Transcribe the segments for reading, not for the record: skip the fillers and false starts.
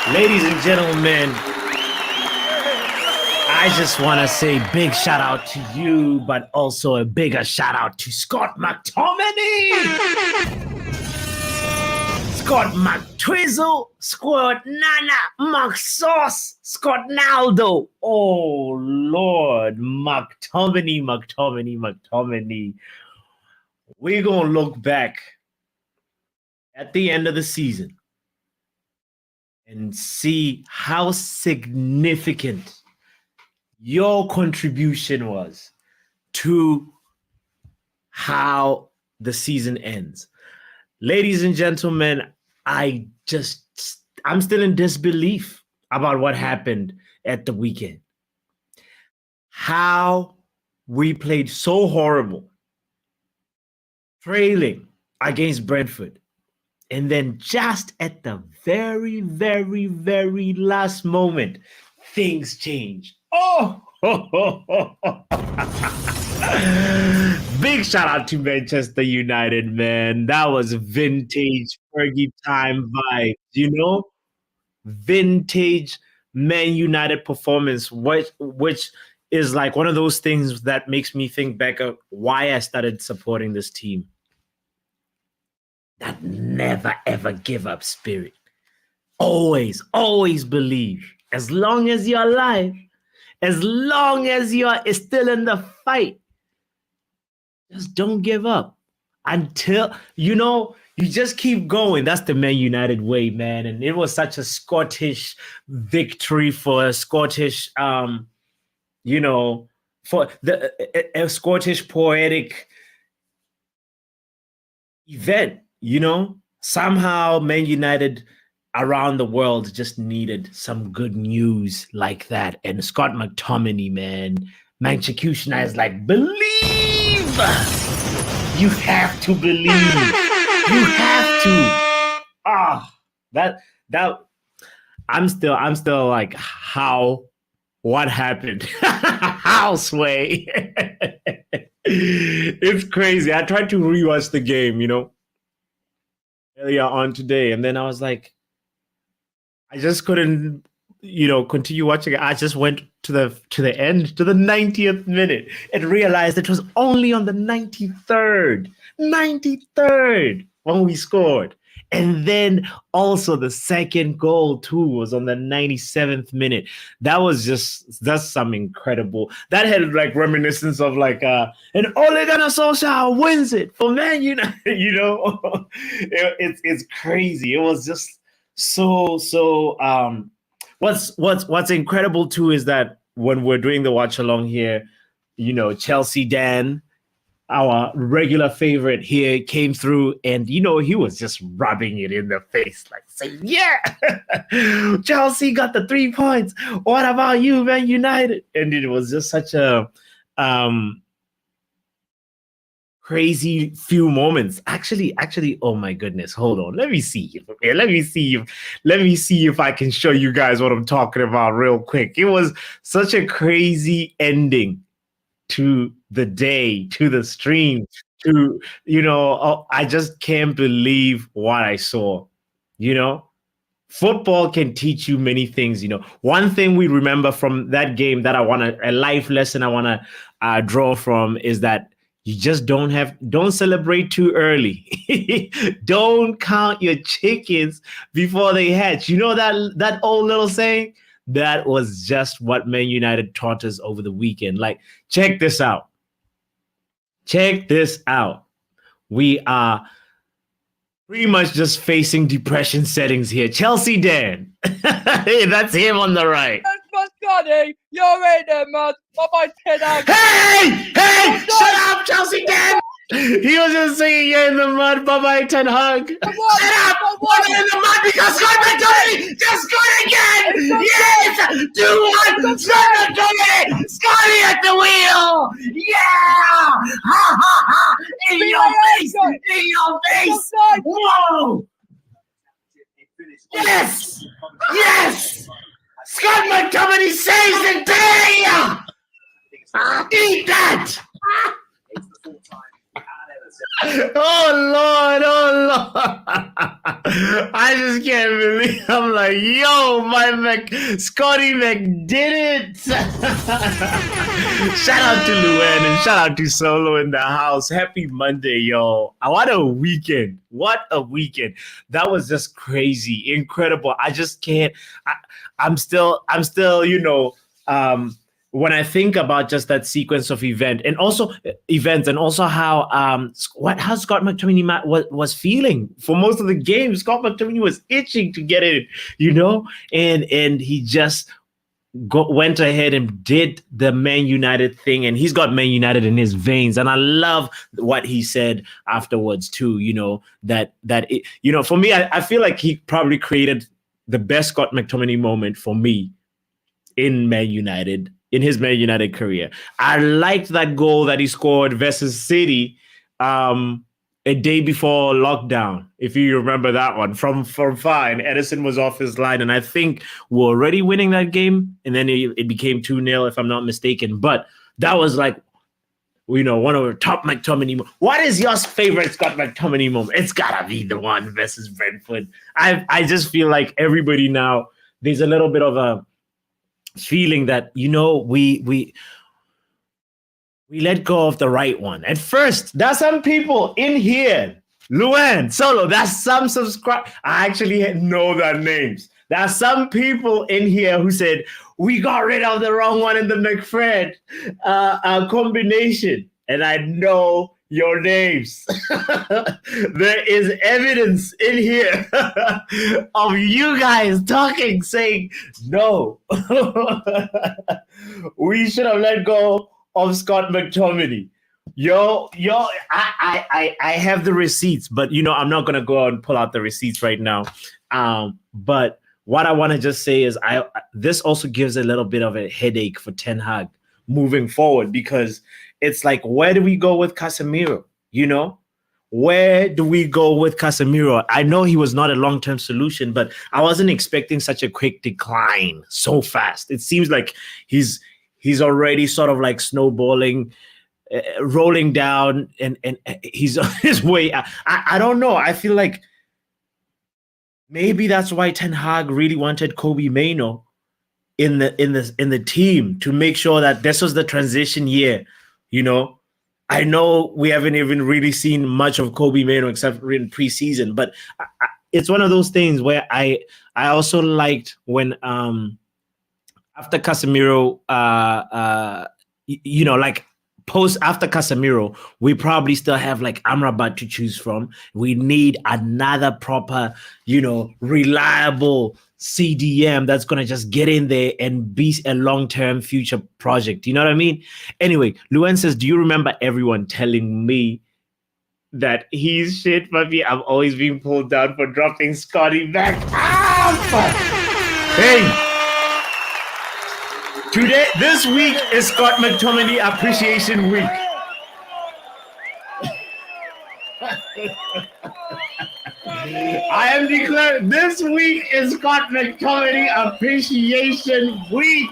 Ladies and gentlemen, I just want to say big shout out to you, but also a bigger shout out to Scott McTominay, Scott McTwizzle, Scott Nana, McSauce, Scott Naldo. Oh, Lord, McTominay. We're going to look back at the end of the season and see how significant your contribution was to how the season ends. Ladies and gentlemen, I'm still in disbelief about what happened at the weekend. How we played so horrible, trailing against Brentford. And then just at the very, very, very last moment, things changed. Oh! Big shout out to Manchester United, man. That was vintage Fergie time vibe, Vintage Man United performance, which is like one of those things that makes me think back of why I started supporting this team. That never, ever give up spirit. Always, always believe. As long as you're alive, as long as you're still in the fight, just don't give up until, you just keep going. That's the Man United way, man. And it was such a Scottish victory for a Scottish, for a Scottish poetic event. Somehow Man United around the world just needed some good news like that. And Scott McTominay, man, Manchesterunited is like, believe. You have to believe. You have to. I'm still like, what happened? How, Sway? It's crazy. I tried to rewatch the game, earlier on today, and then I was like, I just couldn't, continue watching it. I just went to the end, to the 90th minute, and realized it was only on the 93rd when we scored. And then also the second goal too was on the 97th minute. That's some incredible. That had like reminiscence of like and Ole Gunnar Solskjaer wins it for Man United. It's crazy. It was just so. What's incredible too is that when we're doing the watch along here, Chelsea Dan, our regular favorite here, came through, and he was just rubbing it in the face, like saying, yeah, Chelsea got the 3 points. What about you, Man United? And it was just such a crazy few moments. Actually, oh my goodness, hold on. Let me see if I can show you guys what I'm talking about real quick. It was such a crazy ending to the day, to the stream, to, I just can't believe what I saw. Football can teach you many things. One thing we remember from that game that a life lesson I want to draw from is that you just don't celebrate too early. Don't count your chickens before they hatch. That old little saying? That was just what Man United taught us over the weekend. Like, check this out. We are pretty much just facing depression settings here. Chelsea Dan. Hey, that's him on the right. Scotty, you're in there, man. Bye-bye, Tenag. Hey! Shut up, Chelsea Dan! He was just singing "You're in the mud." Bye-bye, Ten Hag. Shut up! What in the mud? Because Scott McTominay just scored again. Yes, 2-1. Scott McTominay, Scotty at the wheel. Yeah! Ha ha ha! In your face! Whoa! Yes! Scott McTominay saves the day. Eat that! Oh Lord! I just can't believe. I'm like, yo, Scotty Mac did it. Shout out to Luan and shout out to Solo in the house. Happy Monday, yo. What a weekend. What a weekend. That was just crazy, incredible. I just can't. I'm still, when I think about just that sequence of events and also how Scott McTominay was feeling for most of the game. Scott McTominay was itching to get it, and he just went ahead and did the Man United thing, and he's got Man United in his veins. And I love what he said afterwards too. For me, I feel like he probably created the best Scott McTominay moment for me in Man United. In his Man United career. I liked that goal that he scored versus City a day before lockdown, if you remember that one, from far, and Edison was off his line, and I think we're already winning that game, and then it became 2-0, if I'm not mistaken. But that was like, one of the top McTominay moments. What is your favorite Scott McTominay moment? It's gotta be the one versus Brentford. I just feel like everybody now, there's a little bit of a feeling that we let go of the right one. At first, there's some people in here, Luan, Solo, that's some subscribe. I actually know their names. There are some people in here who said we got rid of the wrong one in the McFred combination, and I know your names. There is evidence in here of you guys talking, saying, no, we should have let go of Scott McTominay. I have the receipts, but I'm not gonna go out and pull out the receipts right now. But what I want to just say is this also gives a little bit of a headache for Ten Hag moving forward, because it's like, where do we go with Casemiro? Where do we go with Casemiro? I know he was not a long-term solution, but I wasn't expecting such a quick decline so fast. It seems like he's already sort of like snowballing, rolling down, and he's on his way. I don't know. I feel like maybe that's why Ten Hag really wanted Kobe Mainoo in the team, to make sure that this was the transition year. I know we haven't even really seen much of Kobe Mainoo except in preseason, but it's one of those things where I also liked when after Casemiro, like post after Casemiro, we probably still have like Amrabat to choose from. We need another proper, reliable CDM that's going to just get in there and be a long-term future project. You know what I mean? Anyway, Luan says, do you remember everyone telling me that he's shit, puppy? I've always been pulled down for dropping Scotty back. Hey! This week is Scott McTominay Appreciation Week. I am declaring this week is Scott McTominay Appreciation Week.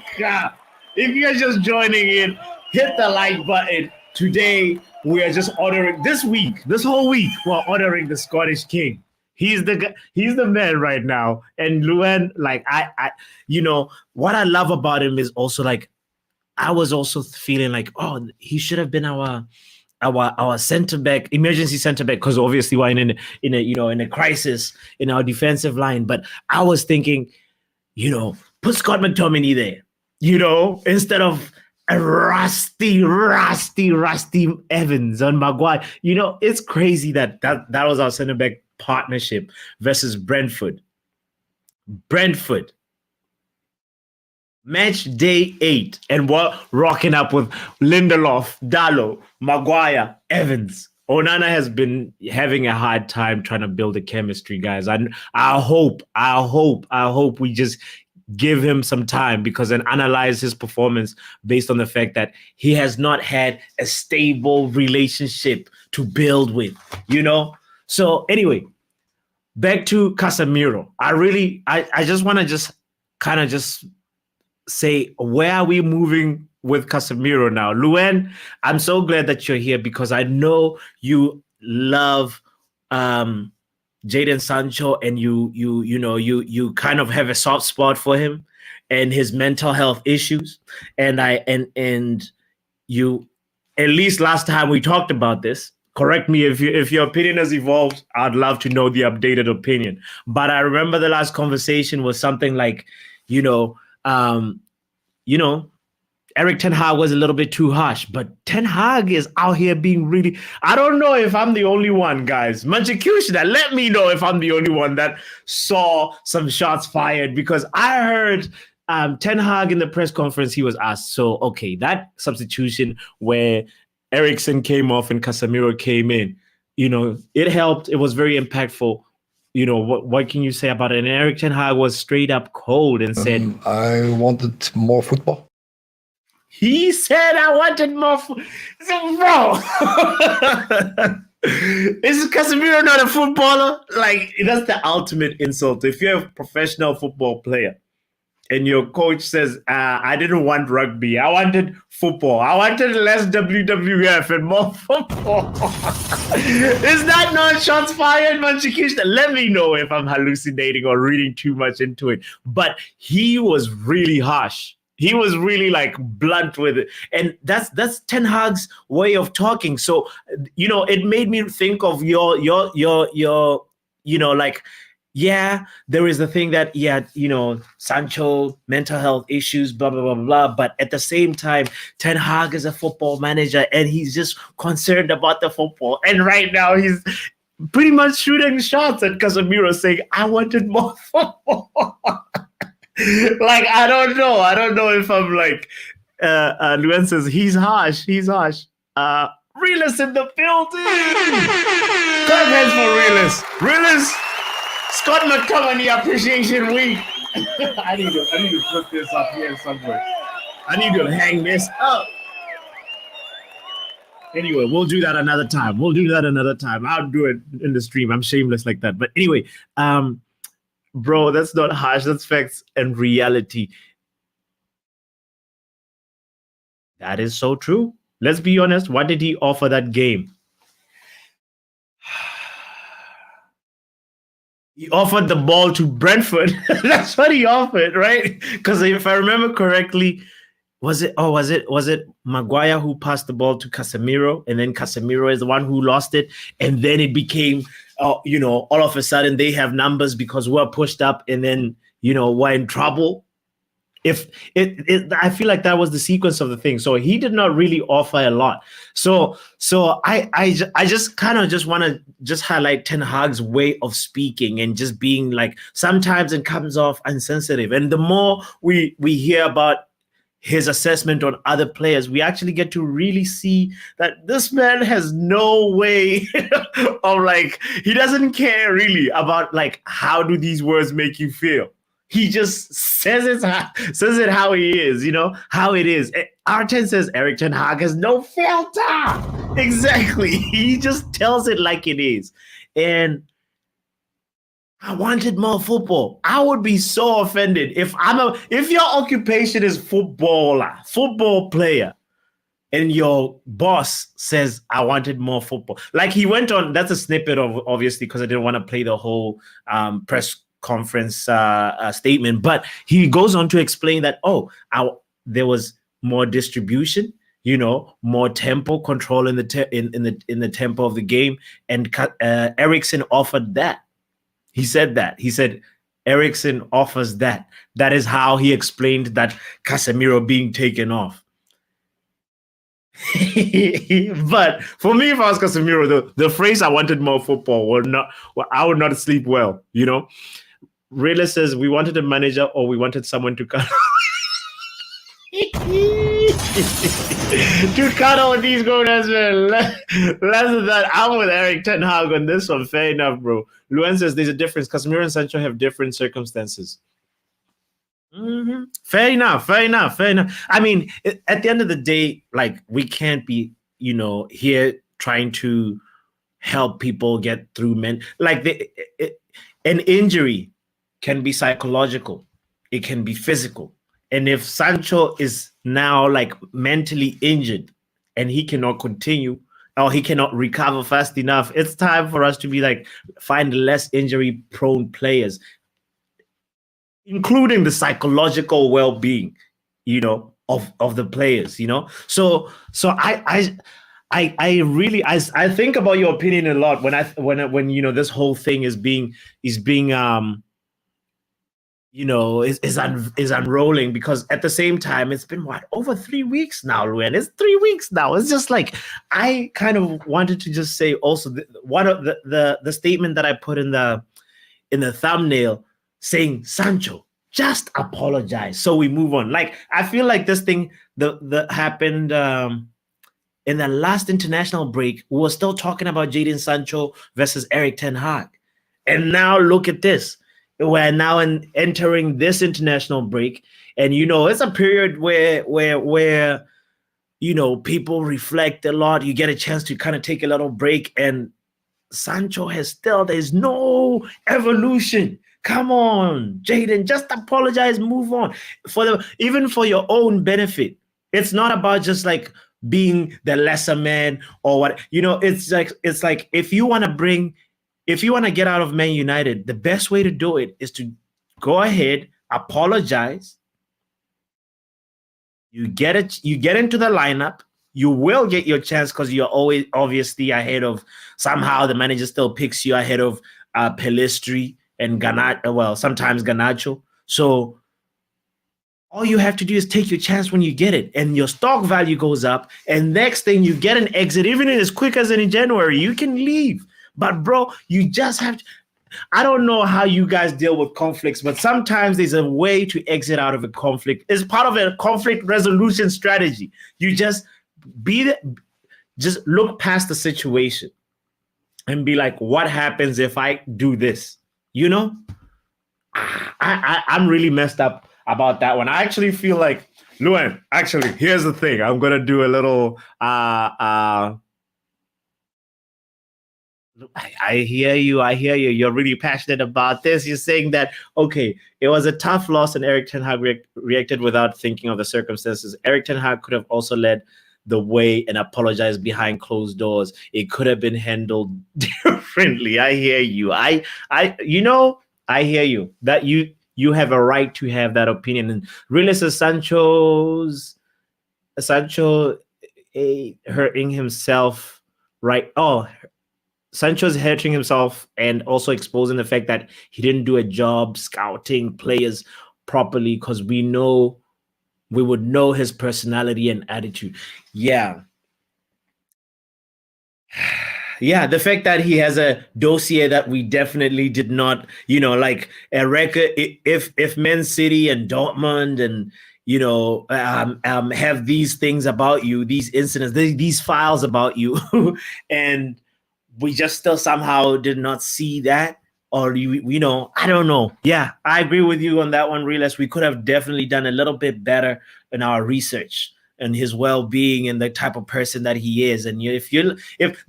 If you're just joining in, hit the like button. Today, we are just honoring, this whole week, we're honoring the Scottish King. He's the man right now. And Luan, like, what I love about him is also like, I was also feeling like, oh, he should have been our center back, emergency center back, because obviously we're in a crisis in our defensive line. But I was thinking, put Scott McTominay there, instead of a rusty Evans on Maguire. It's crazy that was our center back partnership versus Brentford. Match day 8, and we're rocking up with Lindelof, Dalot, Maguire, Evans. Onana has been having a hard time trying to build a chemistry, guys. I hope we just give him some time, because then analyze his performance based on the fact that he has not had a stable relationship to build with, So anyway, back to Casemiro. I just want to just kind of just say, where are we moving with Casemiro now? Luan, I'm so glad that you're here, because I know you love Jadon Sancho, and you kind of have a soft spot for him and his mental health issues, and you, at least last time we talked about this. Correct me if your opinion has evolved. I'd love to know the updated opinion. But I remember the last conversation was something like, you know, um, you know, Eriktenhag was a little bit too harsh, but Ten Hag is out here being really. I don't know if I'm the only one, guys. Manchesterunited, let me know if I'm the only one that saw some shots fired, because I heard Ten Hag in the press conference, he was asked, so, okay, that substitution where Eriksen came off and Casemiro came in, it helped. It was very impactful. What can you say about it? And Erik Ten Hag was straight up cold and said, I wanted more football. He said I wanted more. So, bro, is Casemiro not a footballer? Like, that's the ultimate insult. If you're a professional football player and your coach says, I didn't want rugby, I wanted football, I wanted less WWF and more football. Is that not shots fired, Manchesterunited? Let me know if I'm hallucinating or reading too much into it. But he was really harsh. He was really like blunt with it. And that's Ten Hag's way of talking. So, it made me think of your like, yeah, there is the thing that, Sancho, mental health issues, blah, blah, blah, blah. But at the same time, Ten Hag is a football manager and he's just concerned about the football. And right now he's pretty much shooting shots at Casemiro saying, I wanted more football. Like, I don't know if I'm like, Luan says, he's harsh. Realist in the building. Clap hands for Realist. Scott McTominay Appreciation Week. I need to put this up here somewhere. I need to hang this up. Anyway, we'll do that another time. I'll do it in the stream. I'm shameless like that. But anyway, bro, that's not harsh. That's facts and reality. That is so true. Let's be honest. What did he offer that game? He offered the ball to Brentford. That's what he offered, right? Because if I remember correctly, was it Maguire who passed the ball to Casemiro, and then Casemiro is the one who lost it, and then it became, all of a sudden they have numbers because we're pushed up, and then we're in trouble. I feel like that was the sequence of the thing. So he did not really offer a lot. So I just kind of just want to just highlight Ten Hag's way of speaking and just being like, sometimes it comes off insensitive. And the more we hear about his assessment on other players, we actually get to really see that this man has no way of like, he doesn't care really about like, how do these words make you feel? He just says it how he is, how it is. Arteta says Erik Ten Hag has no filter. Exactly. He just tells it like it is. And I wanted more football. I would be so offended if your occupation is football player, and your boss says, I wanted more football. Like, he went on, that's a snippet of, obviously, because I didn't want to play the whole press conference statement, but he goes on to explain that, there was more distribution, more tempo control in the tempo of the game, and Eriksen offered that. He said that. He said Eriksen offers that. That is how he explained that Casemiro being taken off. But for me, if I was Casemiro, the phrase "I wanted more football" I would not sleep well. Rayla says we wanted a manager, or we wanted someone to cut to cuddle with these grown as well. Less than that, I'm with Erik Ten Hag on this one. Fair enough, bro. Luan says there's a difference. Casemiro and Sancho have different circumstances. Mm-hmm. Fair enough. I mean, at the end of the day, like, we can't be, here trying to help people get through an injury can be psychological. It can be physical. And if Sancho is now like mentally injured and he cannot continue, or he cannot recover fast enough. It's time for us to be like, find less injury prone players, including the psychological well-being, of the players, So I really think about your opinion a lot when this whole thing is being is unrolling, because at the same time it's been over 3 weeks now, Luan. It's 3 weeks now. It's just like, I kind of wanted to just say also one of the statement that I put in the thumbnail, saying, Sancho, just apologize so we move on. Like, I feel like this thing that happened in the last international break, we were still talking about Jadon Sancho versus eriktenhag, and now look at this. We're now entering this international break, and it's a period where people reflect a lot. You get a chance to kind of take a little break, and Sancho there's no evolution. Come on, Jadon, just apologize, move on, even for your own benefit. It's not about just like being the lesser man or what. It's like if you want to get out of Man United, the best way to do it is to go ahead, apologize. You get into the lineup. You will get your chance, because you're always obviously ahead of, somehow the manager still picks you ahead of Pelistri and Garnacho. Well, sometimes Garnacho. So all you have to do is take your chance when you get it, and your stock value goes up. And next thing, you get an exit, even as quick as in January, you can leave. But bro, you just have to. I don't know how you guys deal with conflicts, but sometimes there's a way to exit out of a conflict. It's part of a conflict resolution strategy. You just look past the situation and be like, what happens if I do this? I'm really messed up about that one. I actually feel like, Luan, actually, here's the thing. I'm gonna do a little I hear you. You're really passionate about this. You're saying that, okay, it was a tough loss, and Erik ten Hag reacted without thinking of the circumstances. Erik ten Hag could have also led the way and apologized behind closed doors. It could have been handled differently. I hear you. I hear you. That you have a right to have that opinion. And really, so Sancho hurting himself, right? Oh, Sancho's hurting himself, and also exposing the fact that he didn't do a job scouting players properly, because we would know his personality and attitude. Yeah. Yeah, the fact that he has a dossier that we definitely did not, like a record. If mancity and Dortmund and have these things about you, these incidents, these files about you, and we just still somehow did not see that, or I don't know. Yeah, I agree with you on that one, Realize. We could have definitely done a little bit better in our research and his well-being and the type of person that he is. And if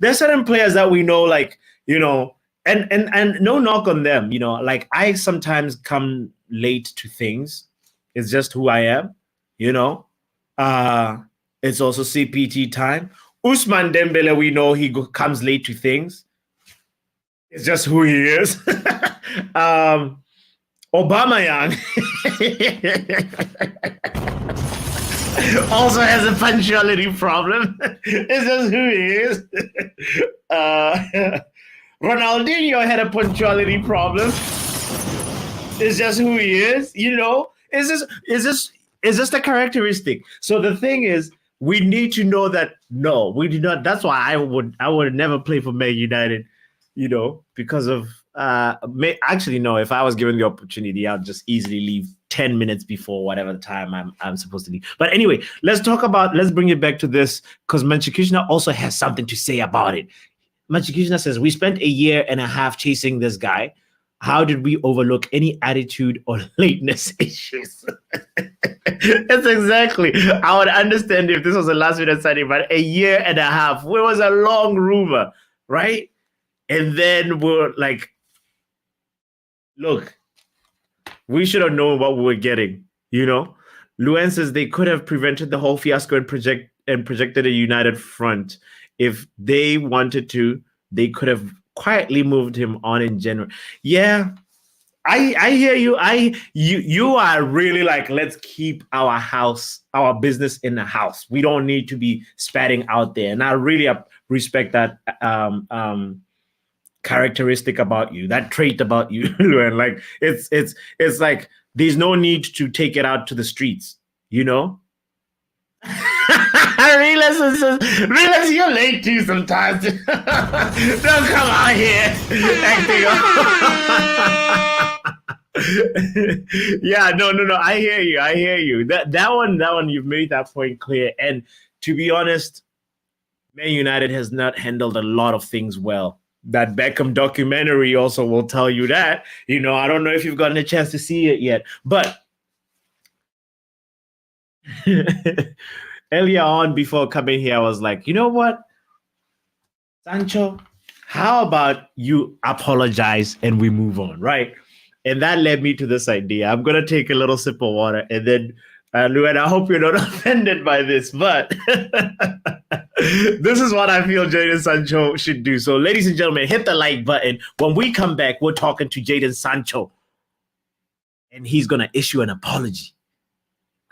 there's certain players that we know, like, and no knock on them, like, I sometimes come late to things. It's just who I am, it's also CPT time. Ousmane Dembele, we know he comes late to things. It's just who he is. Aubameyang also has a punctuality problem. It's just who he is. Ronaldinho had a punctuality problem. It's just who he is. It's just a characteristic. So the thing is, we need to know that, no, we do not. That's why I would never play for Man United, because of actually, no, if I was given the opportunity, I'd just easily leave 10 minutes before whatever the time I'm supposed to leave. But anyway, let's bring it back to this, because Manchester also has something to say about it. Manchester says, we spent a year and a half chasing this guy. How did we overlook any attitude or lateness issues? It's exactly. I would understand if this was a last minute signing, but a year and a half, it was a long rumor, right? And then we're like, look, we should have known what we were getting, Luan says they could have prevented the whole fiasco and projected a united front. if they wanted to, they could have quietly moved him on in January. Yeah, I hear you. You are really like, let's keep our business in the house. We don't need to be spatting out there. And I really respect that characteristic about you, that trait about you, Luan. Like it's like there's no need to take it out to the streets, you know? Realize you're late too sometimes. Don't come out here acting up. Yeah, no. I hear you. That one, you've made that point clear. And to be honest, Man United has not handled a lot of things well. That Beckham documentary also will tell you that. You know, I don't know if you've gotten a chance to see it yet, but earlier on before coming here, I was like, you know what, Sancho, how about you apologize and we move on, right? And that led me to this idea. I'm going to take a little sip of water and then, Luan, I hope you're not offended by this, but this is what I feel Jadon Sancho should do. So, ladies and gentlemen, hit the like button. When we come back, we're talking to Jadon Sancho, and he's going to issue an apology.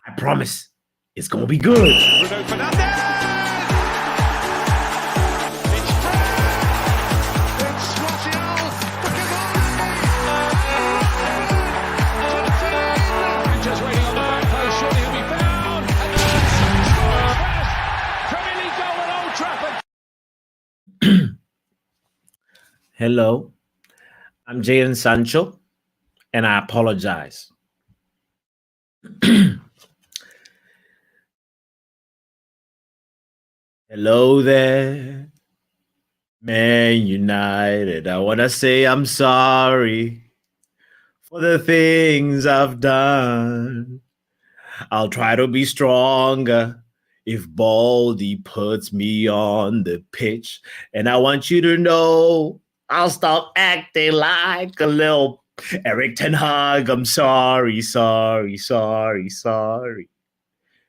I promise it's going to be good. Bruno Fernandes! It's Martial! Just waiting on the back post, surely he'll be found! And scores first Premier League goal at Old Trafford! Hello, I'm Jadon Sancho, and I apologize. Hello there, Man United. I want to say I'm sorry for the things I've done. I'll try to be stronger if Baldy puts me on the pitch. And I want you to know I'll stop acting like a little eriktenhag. I'm sorry.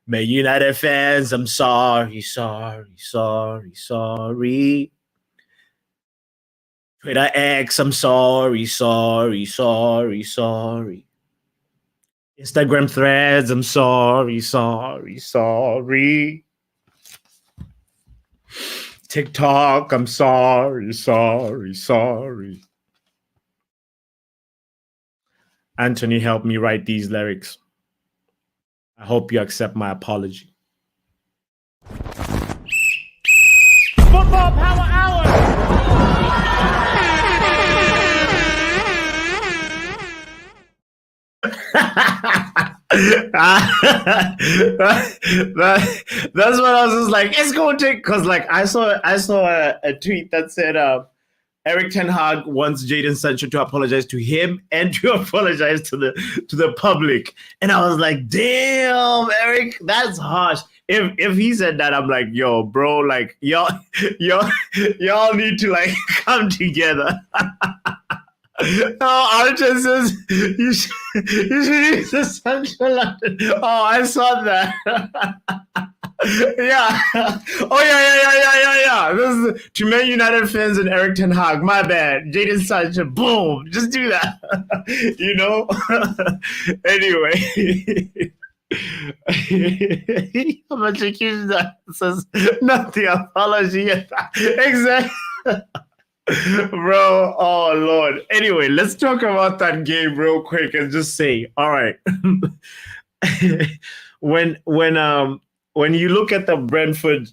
Man United fans, I'm sorry. Twitter X, I'm sorry. Instagram threads, I'm sorry. TikTok, I'm sorry. Antony helped me write these lyrics. I hope you accept my apology. Football Power Hour! That's what I was just like, it's going to take, because like I saw a tweet that said eriktenhag wants Jadon Sancho to apologize to him and to apologize to the public. And I was like, damn, Erik, that's harsh. If he said that, I'm like, yo, bro, like y'all need to like come together. Oh, Arteta says you should use the Central London. Oh, I saw that. Yeah. Oh, yeah. This is to Man United fans and eriktenhag. My bad. Jadon Sancho. Boom. Just do that. You know? Anyway. How much accused that says not the apology. Exactly. Bro, oh Lord. Anyway, let's talk about that game real quick and just say, all right. when you look at the Brentford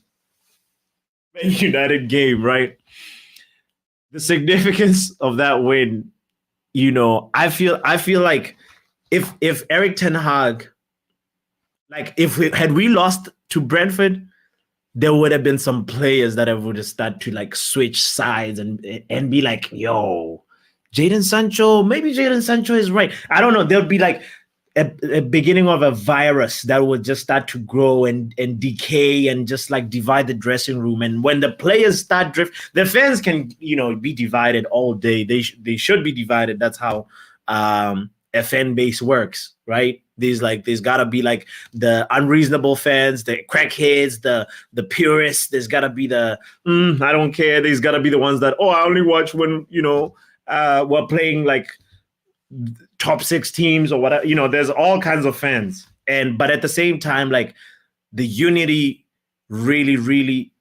Man United game, right? The significance of that win, you know, I feel like if eriktenhag, like had we lost to Brentford, there would have been some players that would have started to like switch sides and be like, yo, Jadon Sancho, maybe Jadon Sancho is right. I don't know. There would be like a beginning of a virus that would just start to grow and decay and just like divide the dressing room. And when the players start the fans can, you know, be divided all day. They should be divided. That's how a fan base works, right? There's gotta be like the unreasonable fans, the crackheads, the purists. There's gotta be the I don't care. There's gotta be the ones that I only watch when we're playing like top 6 teams or whatever. There's all kinds of fans, but at the same time, like the unity really, really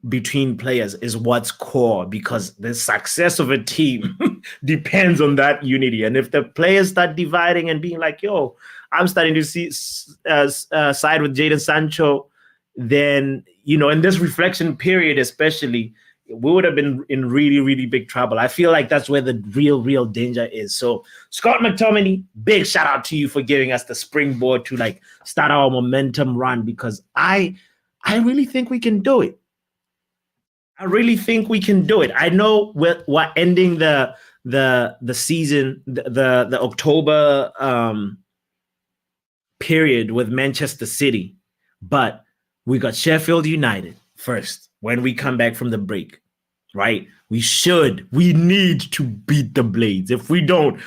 between players is what's core, because the success of a team depends on that unity. And if the players start dividing and being like, yo, I'm starting to see side with Jadon Sancho, then, in this reflection period especially, we would have been in really, really big trouble. I feel like that's where the real danger is. So Scott McTominay, big shout out to you for giving us the springboard to like start our momentum run, because I really think we can do it. I really think we can do it. I know we're ending the season, the October period with Manchester City, but we got Sheffield United first when we come back from the break, right? We need to beat the Blades. If we don't,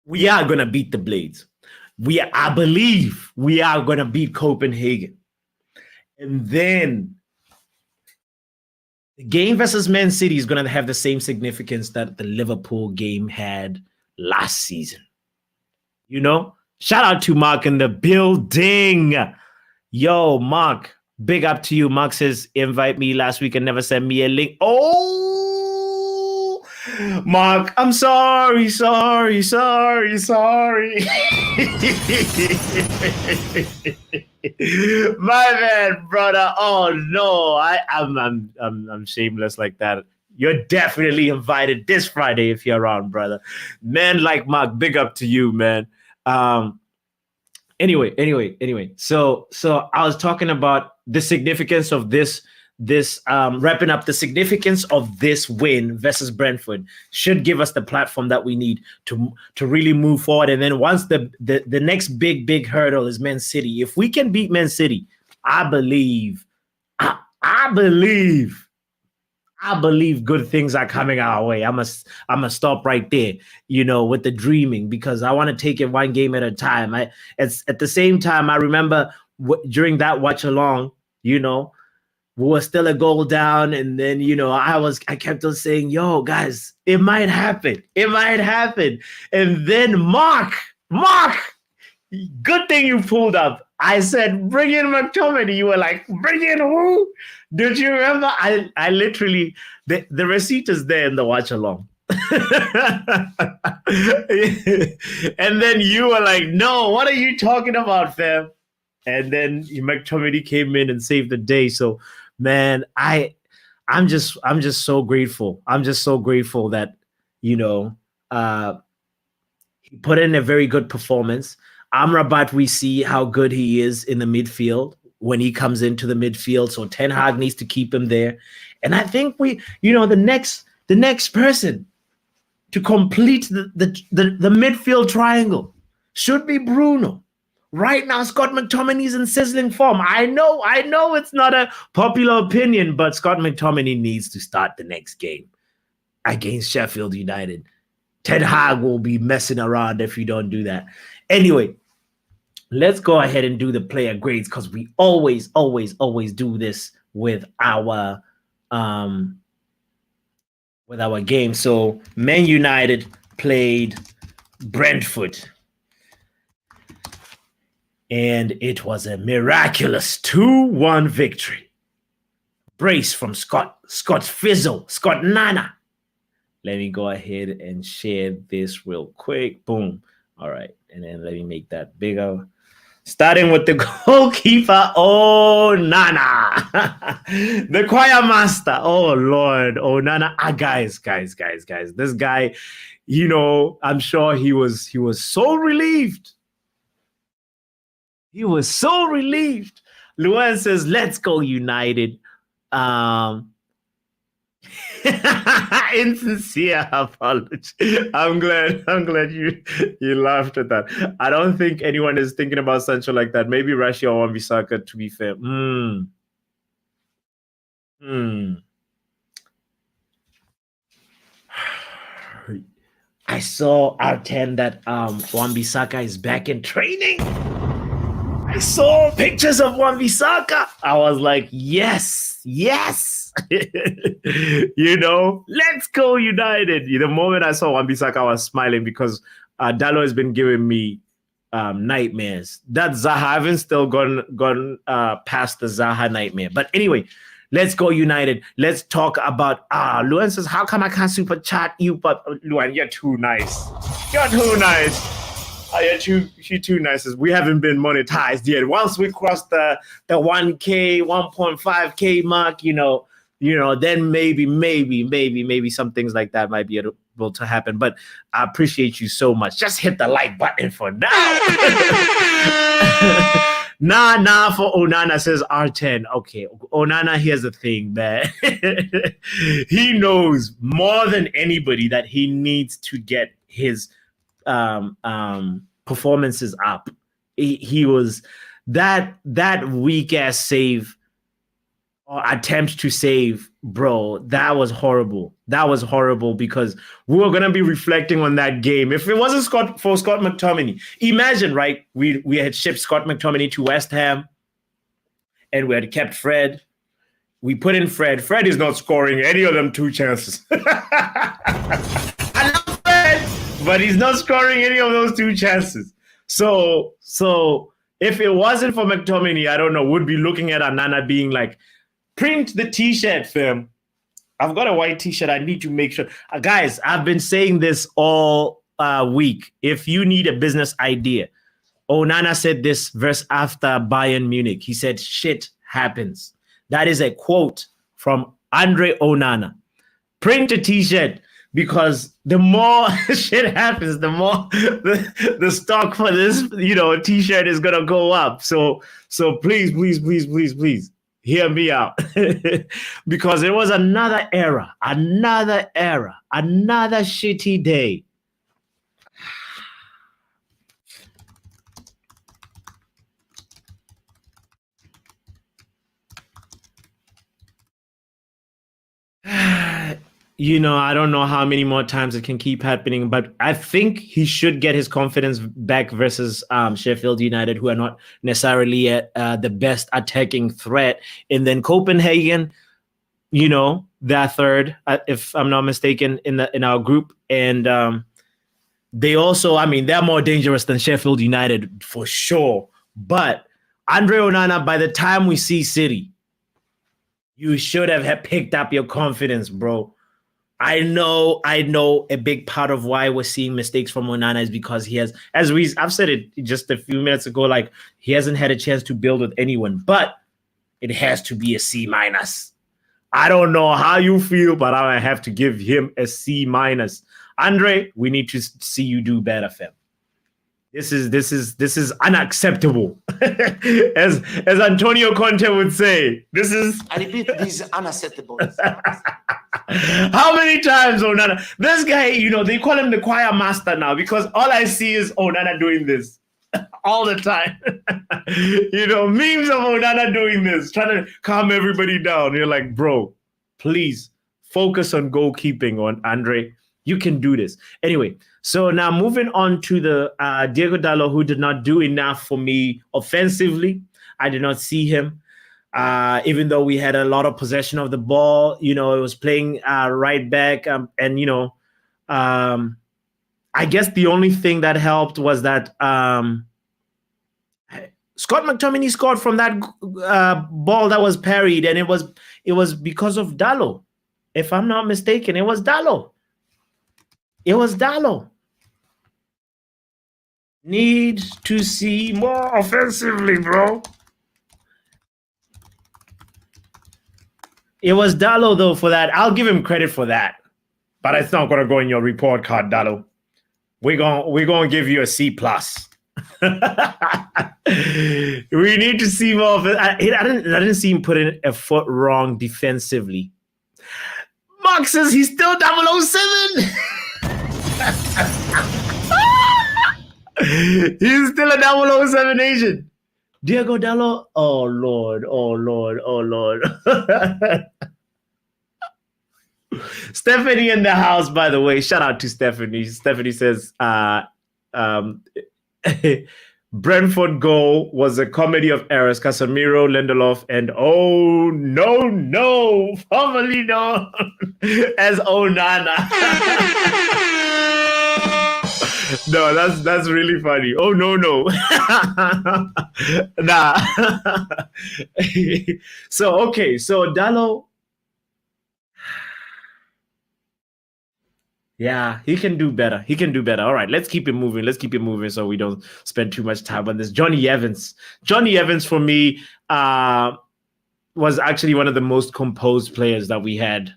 we are gonna beat the Blades. I believe we are gonna beat Copenhagen. And then the game versus Man City is going to have the same significance that the Liverpool game had last season. Shout out to Mark in the building. Yo, Mark, big up to you. Mark says, invite me last week and never sent me a link. Oh, Mark, I'm sorry. My man, brother. Oh no, I'm shameless like that. You're definitely invited this Friday if you're around, brother. Man, like Mark, big up to you, man. Anyway. So I was talking about the significance of this wrapping up. The significance of this win versus Brentford should give us the platform that we need to really move forward. And then once the next big hurdle is Man City, if we can beat Man City, I believe good things are coming our way. I'm gonna stop right there, with the dreaming, because I want to take it one game at a time. It's at the same time, I remember during that watch along, we were still a goal down, and then I kept on saying, yo guys, it might happen, and then Mark, good thing you pulled up. I said, bring in McTominay. You were like, bring in who? Did you remember? I literally, the receipt is there in the watch along. And then you were like, no, what are you talking about, fam? And then McTominay came in and saved the day. So, man, I'm just so grateful. I'm just so grateful that, he put in a very good performance. Amrabat, we see how good he is in the midfield when he comes into the midfield. So Ten Hag needs to keep him there. And I think the next person to complete the midfield triangle should be Bruno. Right now, Scott McTominay is in sizzling form. I know it's not a popular opinion, but Scott McTominay needs to start the next game against Sheffield United. Ten Hag will be messing around if you don't do that. Anyway, let's go ahead and do the player grades, because we always do this with our game. So Man United played Brentford, and it was a miraculous 2-1 victory. Brace from Scott Fizzle, Scott Nana. Let me go ahead and share this real quick. Boom. All right. And then let me make that bigger. Starting with the goalkeeper, Onana. The choir master. Oh, Lord. Onana. Guys. This guy, I'm sure he was so relieved. He was so relieved. Luan says, let's go United. Insincere apology. I'm glad you laughed at that. I don't think anyone is thinking about Sancho like that. Maybe Rashford or Wan-Bissaka, to be fair. I saw R10 that Wan-Bissaka is back in training. I saw pictures of Wan-Bissaka. I was like, yes. You know, let's go United. The moment I saw Wan-Bissaka, I was smiling because Dallo has been giving me nightmares. That Zaha, I haven't still gone past the Zaha nightmare. But anyway, let's go United. Let's talk about Luan says, how come I can't super chat you? But Luan, you're too nice. You're too nice. You're too nice. We haven't been monetized yet. Once we cross the 1K, 1.5K mark, you know, then maybe some things like that might be able to happen. But I appreciate you so much. Just hit the like button for now. Nah, for Onana, says R10. Okay, Onana, here's the thing, man. He knows more than anybody that he needs to get his performances up. He was that weak ass save or attempt to save, bro. That was horrible. Because we were gonna be reflecting on that game if it wasn't Scott McTominay. Imagine, right? We had shipped Scott McTominay to West Ham, and we had kept Fred. We put in Fred. Fred is not scoring any of them 2 chances. I love Fred, but he's not scoring any of those 2 chances. So if it wasn't for McTominay, I don't know, would be looking at Onana being like, print the t-shirt, fam. I've got a white t-shirt. I need to make sure. Guys, I've been saying this all week. If you need a business idea, Onana said this verse after Bayern Munich. He said, shit happens. That is a quote from Andre Onana. Print a t-shirt, because the more shit happens, the more the stock for this, t-shirt is gonna go up. So please, hear me out. Because it was another era, another shitty day. I don't know how many more times it can keep happening, but I think he should get his confidence back versus Sheffield United, who are not necessarily the best attacking threat. And then Copenhagen, they're third, if I'm not mistaken, in our group. And they also, they're more dangerous than Sheffield United for sure. But Andre Onana, by the time we see City, you should have picked up your confidence, bro. I know a big part of why we're seeing mistakes from Onana is because he has, I've said it just a few minutes ago, like he hasn't had a chance to build with anyone, but it has to be a C-. I don't know how you feel, but I have to give him a C-. Andre, we need to see you do better, fam. This is unacceptable. as Antonio Conte would say, this is... I repeat, this is unacceptable. How many times Onana? This guy, they call him the choir master now, because all I see is Onana doing this all the time. Memes of Onana doing this, trying to calm everybody down. You're like, bro, please focus on goalkeeping, on Andre. You can do this. Anyway, so now moving on to the Diego Dallo, who did not do enough for me offensively. I did not see him. Even though we had a lot of possession of the ball, it was playing right back. I guess the only thing that helped was that Scott McTominay scored from that ball that was parried, and it was because of Dallo. If I'm not mistaken, it was Dallo. Need to see more offensively, bro. It was Dallo, though, for that. I'll give him credit for that. But it's not going to go in your report card, Dallo. We're going to give you a C+. We need to see more of it. I didn't see him put in a foot wrong defensively. Mark says he's still 007. He's still a 007 agent. Diego Dallo, oh Lord. Stephanie in the house, by the way. Shout out to Stephanie. Stephanie says, Brentford goal was a comedy of errors. Casemiro, Lindelof, and oh no, formerly known as Onana. No, that's really funny. Oh no. Nah. So Dalot. Yeah, he can do better. All right, let's keep it moving so we don't spend too much time on this. Johnny Evans for me was actually one of the most composed players that we had.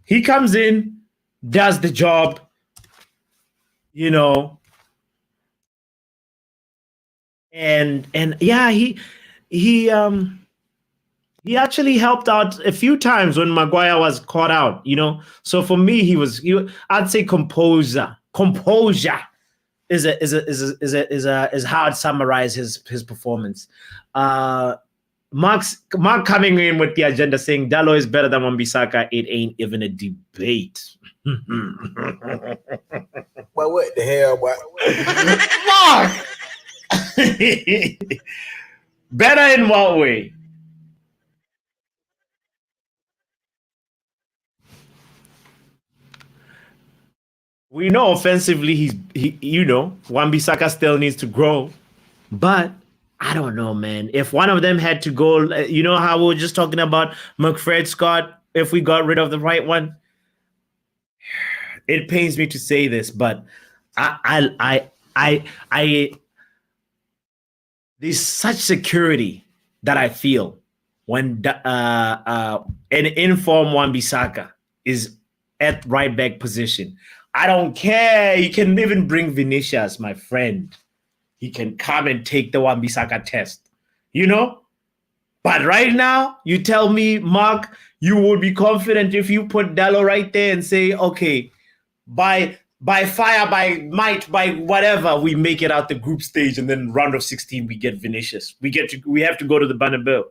He comes in, does the job, and yeah, he actually helped out a few times when Maguire was caught out, So for me, I'd say composure. Composure is how I'd summarize his performance. Mark coming in with the agenda saying Dalot is better than Wan-Bissaka. It ain't even a debate. Well, what the hell, boy? Mark! Better in what way? We know offensively Wan-Bissaka still needs to grow, but I don't know, man. If one of them had to go, how we were just talking about McFred Scott, if we got rid of the right one, it pains me to say this, but there's such security that I feel when an informed Wan-Bissaka is at right back position. I don't care. You can even bring Vinicius, my friend. He can come and take the Wan-Bissaka test, But right now, you tell me, Mark, you would be confident if you put Dalot right there and say, okay, by fire, by might, by whatever, we make it out the group stage, and then round of 16 we get Vinicius. We have to go to the Bernabeu.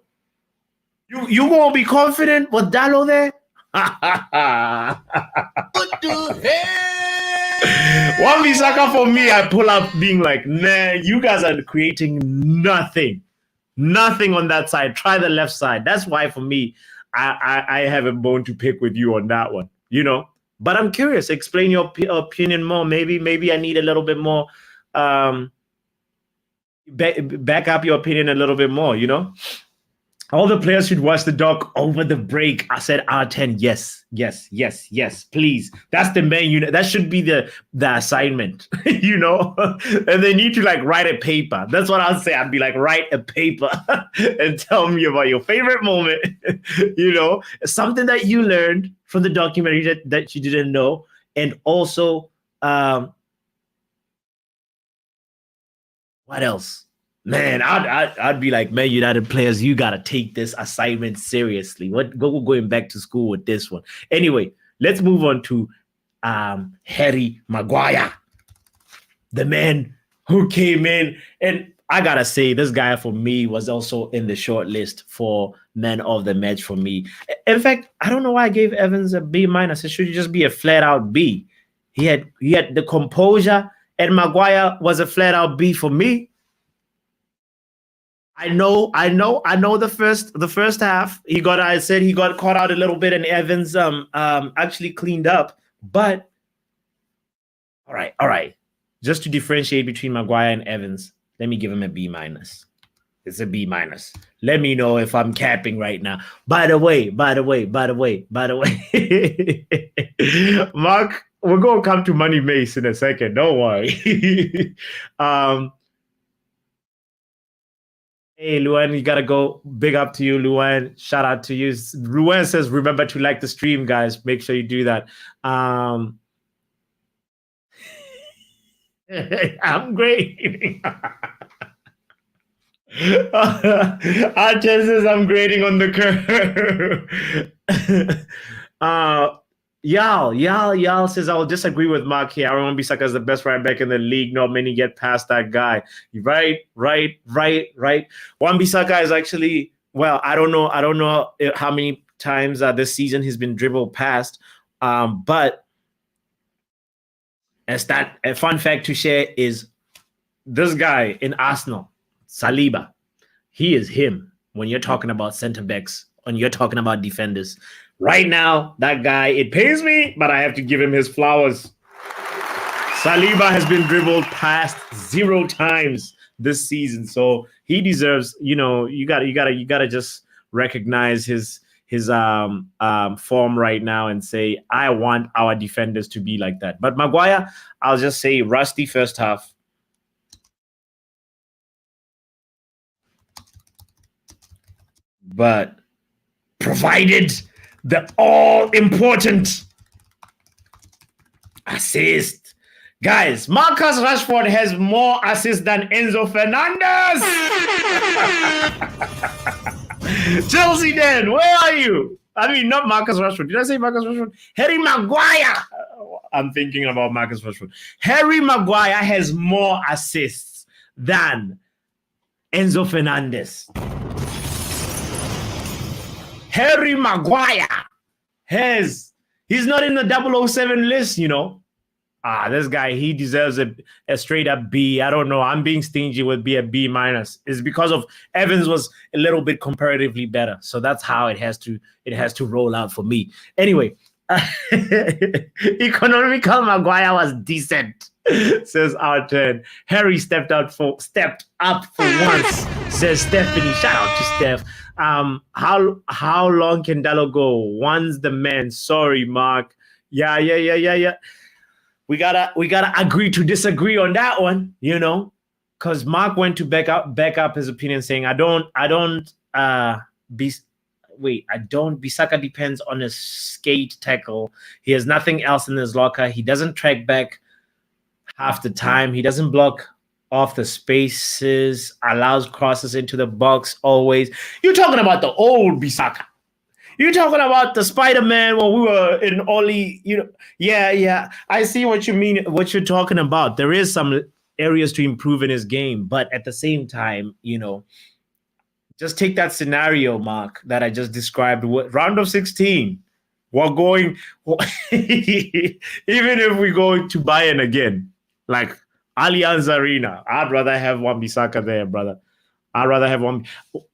You gonna be confident with Dalot there? What the hell? Wan-Bissaka for me, I pull up being like, nah, you guys are creating nothing on that side. Try the left side. That's why for me, I have a bone to pick with you on that one, But I'm curious. Explain your opinion more. Maybe I need a little bit more. Back up your opinion a little bit more. All the players should watch the doc over the break. I said R10. Yes, please. That's the main unit. That should be the assignment, And they need to write a paper. That's what I'll say. I'd be like, write a paper and tell me about your favorite moment, something that you learned from the documentary that you didn't know. And also, what else? Man, I'd be like, Man United players, you gotta take this assignment seriously. Go going back to school with this one. Anyway, let's move on to Harry Maguire, the man who came in, and I gotta say, this guy for me was also in the short list for man of the match for me. In fact, I don't know why I gave Evans a B-. It should just be a flat out B. He had the composure, and Maguire was a flat out B for me. I know the first half he got caught out a little bit, and Evans actually cleaned up. But all right. Just to differentiate between Maguire and Evans, let me give him a B-. It's a B-. Let me know if I'm capping right now. By the way, Mark, we're gonna come to Money Mace in a second. Don't worry. Hey, Luan, you gotta go. Big up to you, Luan. Shout out to you. Luan says, remember to like the stream, guys. Make sure you do that. I'm grading. Our chances I'm grading on the curve. Yal says, I will disagree with Mark here. Aaron Wan-Bissaka is the best right back in the league. Not many get past that guy. Right. Wan-Bissaka is actually, well, I don't know how many times this season he's been dribbled past. But a fun fact to share is this guy in Arsenal, Saliba, he is him when you're talking about center backs, when you're talking about defenders. Right now, that guy, it pains me, but I have to give him his flowers. Saliba has been dribbled past 0 times this season, so he deserves. You gotta just recognize his form right now and say, I want our defenders to be like that. But Maguire, I'll just say rusty first half. But provided the all-important assist. Guys, Marcus Rashford has more assists than Enzo Fernandez. Chelsea then, where are you? I mean, not Marcus Rashford. Did I say Marcus Rashford? Harry Maguire. I'm thinking about Marcus Rashford. Harry Maguire has more assists than Enzo Fernandez. Harry Maguire he's not in the 007 list, you know. This guy, he deserves a straight up B. I don't know. I'm being stingy with a B minus. It's because of Evans was a little bit comparatively better. So that's how it has to roll out for me. Anyway, economical Maguire was decent, says our turn. Harry stepped up for once, says Stephanie. Shout out to Steph. How long can Dallo go? One's the man. Sorry, Mark. Yeah. We gotta agree to disagree on that one, you know, because Mark went to back up his opinion, saying Bissaka depends on his skate tackle. He has nothing else in his locker. He doesn't track back half the time. He doesn't block off the spaces, allows crosses into the box always. You're talking about the old Bissaka. You're talking about the Spider-Man when we were in Oli, you know. Yeah. I see what you mean, what you're talking about. There is some areas to improve in his game, but at the same time, you know, just take that scenario, Mark, that I just described. Round of 16, we're going, even if we go to Bayern again, like Allianz Arena, I'd rather have Wan-Bissaka there, brother. I'd rather have one.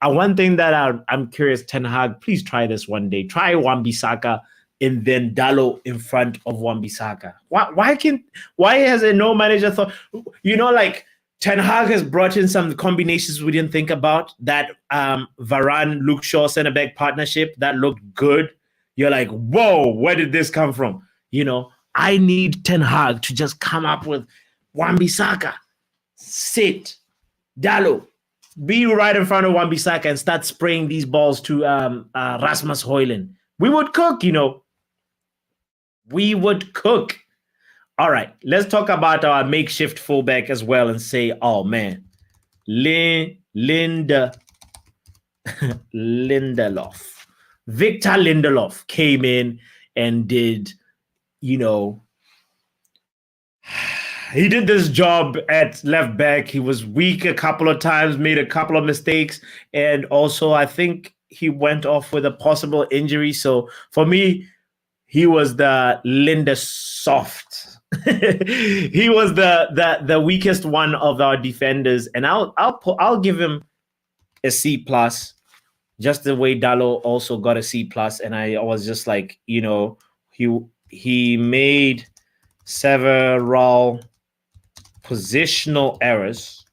One thing that I'm curious, Ten Hag, please try this one day. Try Wan-Bissaka and then Dallo in front of Wan-Bissaka. Why has no manager thought? You know, like Ten Hag has brought in some combinations we didn't think about. That Varane, Luke Shaw center back partnership that looked good. You're like, whoa, where did this come from? You know, I need Ten Hag to just come up with Wan-Bissaka, sit, Dallo. Be right in front of Wan-Bissaka and start spraying these balls to Rasmus Højlund. We would cook, you know. We would cook. All right, let's talk about our makeshift fullback as well and say, oh, man, Lindelof. Victor Lindelof came in and did, you know, he did this job at left back. He was weak a couple of times, made a couple of mistakes, and also I think he went off with a possible injury. So for me, he was the Linda soft. He was the weakest one of our defenders, and I'll give him a C plus, just the way Dallo also got a C plus, and I was just like, you know, he made several positional errors.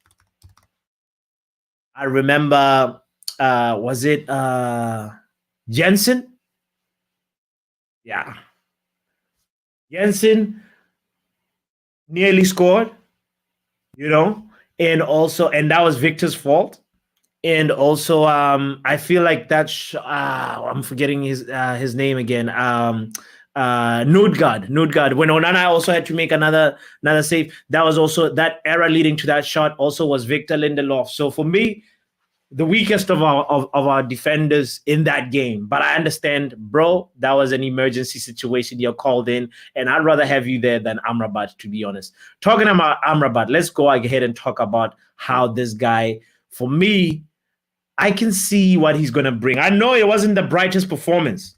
I remember, was it Jensen? Yeah. Jensen nearly scored, you know, and that was Victor's fault. And also, I feel like I'm forgetting his name again. Nordgaard. When Onana also had to make another save, that was also that error leading to that shot. Also was Victor Lindelof. So for me, the weakest of our defenders in that game. But I understand, bro, that was an emergency situation you're called in, and I'd rather have you there than Amrabat, to be honest. Talking about Amrabat, let's go ahead and talk about how this guy, for me, I can see what he's going to bring. I know it wasn't the brightest performance.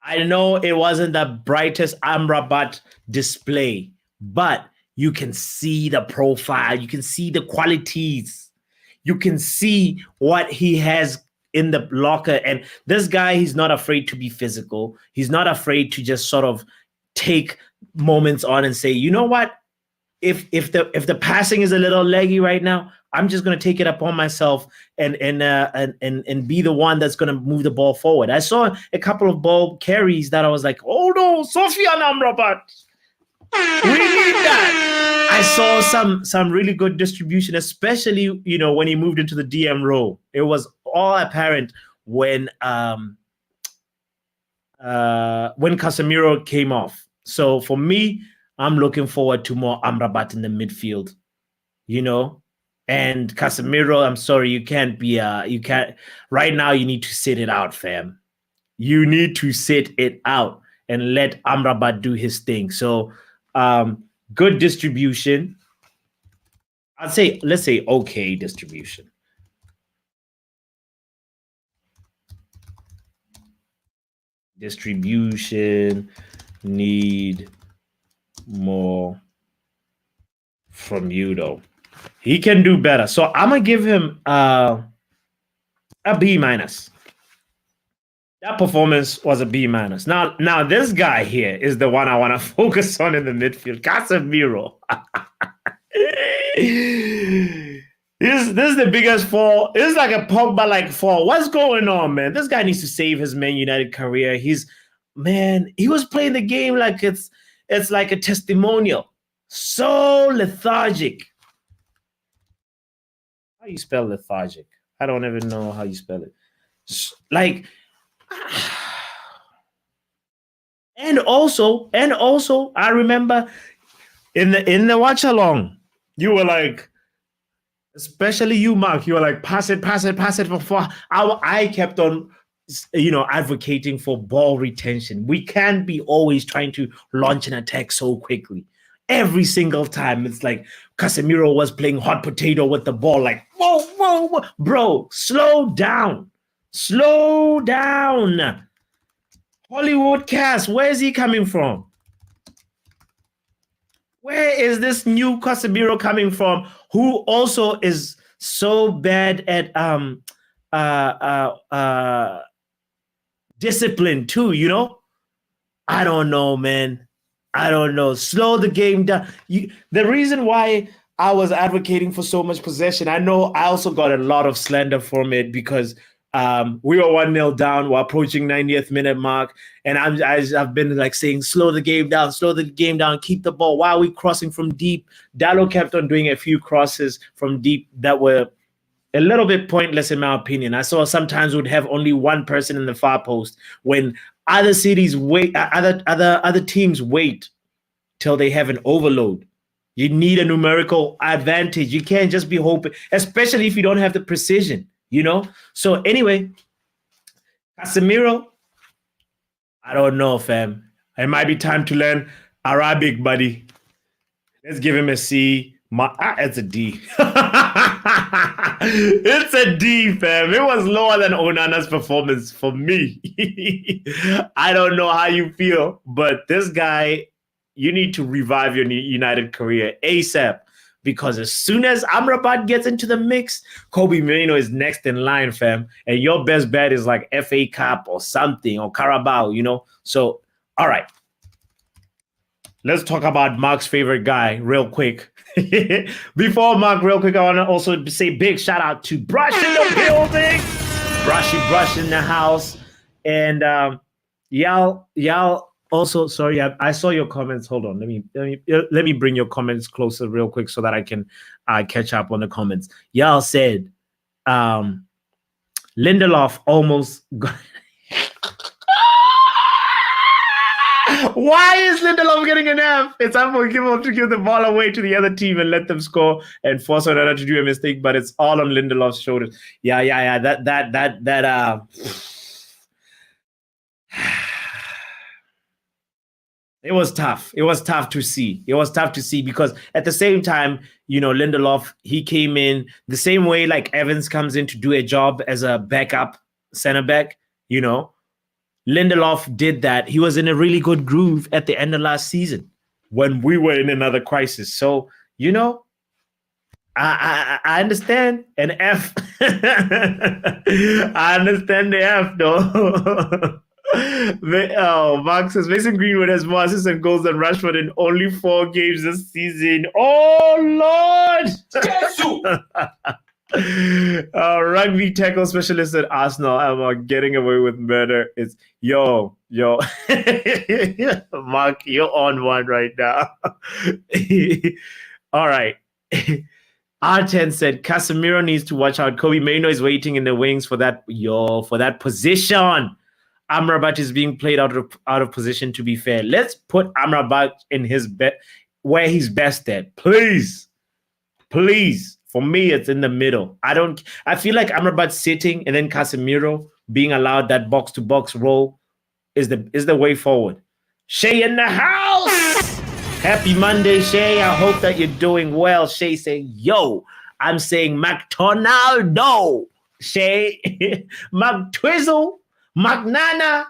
I know it wasn't the brightest Amrabat display, but you can see the profile. You can see the qualities. You can see what he has in the locker. And this guy, he's not afraid to be physical. He's not afraid to just sort of take moments on and say, you know what? If the passing is a little leggy right now, I'm just going to take it upon myself and be the one that's going to move the ball forward. I saw a couple of ball carries that I was like, oh no, Sofian Amrabat. We need that. I saw some really good distribution, especially when he moved into the DM role. It was all apparent when Casemiro came off. So for me, I'm looking forward to more Amrabat in the midfield, and Casemiro, I'm sorry, you can't right now. You need to sit it out, fam. You need to sit it out and let Amrabat do his thing. So good distribution. Let's say okay distribution. Distribution need more from you though. He can do better. So I'm gonna give him a B-. That performance was a B-. Now this guy here is the one I want to focus on in the midfield. Casemiro. This is the biggest fall. This is like a Pogba-like fall. What's going on, man? This guy needs to save his Man United career. He was playing the game like it's like a testimonial. So lethargic. How you spell lethargic? I don't even know how you spell it. Like, and also, I remember in the watch along, you were like, especially you, Mark, you were like, pass it before. I kept on, advocating for ball retention. We can't be always trying to launch an attack so quickly. Every single time, it's like Casemiro was playing hot potato with the ball. Like, whoa, bro, slow down. Hollywood cast, where is he coming from? Where is this new Casemiro coming from? Who also is so bad at discipline too? I don't know, man. I don't know. Slow the game down. The reason why I was advocating for so much possession, I know I also got a lot of slander from it because we were 1-0 down. We're approaching 90th minute mark. And I've been like saying, slow the game down, keep the ball. Why are we crossing from deep? Dallo kept on doing a few crosses from deep that were a little bit pointless in my opinion. I saw sometimes would have only one person in the far post when other cities wait, other teams wait till they have an overload. You need a numerical advantage. You can't just be hoping, especially if you don't have the precision, So anyway, Casemiro, I don't know, fam. It might be time to learn Arabic, buddy. Let's give him a C. It's a D. It's a D, fam. It was lower than Onana's performance for me. I don't know how you feel, but this guy, you need to revive your United career ASAP because as soon as Amrabat gets into the mix, Kobe Mino is next in line, fam. And your best bet is like FA Cup or something or Carabao, So, all right. Let's talk about Mark's favorite guy real quick. Before Mark, real quick, I want to also say big shout out to Brush in the building. Brush in the house. And y'all also, sorry, I saw your comments. Hold on. Let me bring your comments closer real quick so that I can catch up on the comments. Y'all said Lindelof almost got Why is Lindelof getting an F? It's unforgivable to give the ball away to the other team and let them score and force another to do a mistake, but it's all on Lindelof's shoulders. Yeah. That It was tough. It was tough to see. It was tough to see because at the same time, Lindelof, he came in the same way like Evans comes in to do a job as a backup center back, Lindelof did that. He was in a really good groove at the end of last season when we were in another crisis. So, I understand an F. I understand the F, though. Mark says Mason Greenwood has more assists and goals than Rashford in only 4 games this season. Oh, Lord! Rugby tackle specialist at Arsenal. I'm getting away with murder. It's yo. Mark, you're on one right now. All right. R10 said Casemiro needs to watch out. Kobe Mainoo is waiting in the wings for that position. Amrabat is being played out of position, to be fair. Let's put Amrabat in his where he's best at. Please. For me, it's in the middle. I feel like Amrabat sitting and then Casemiro being allowed that box-to-box role is the way forward. Shay in the house! Happy Monday, Shay. I hope that you're doing well. Shay saying, yo, I'm saying McDonaldo. Shay, McTwizzle, McNana.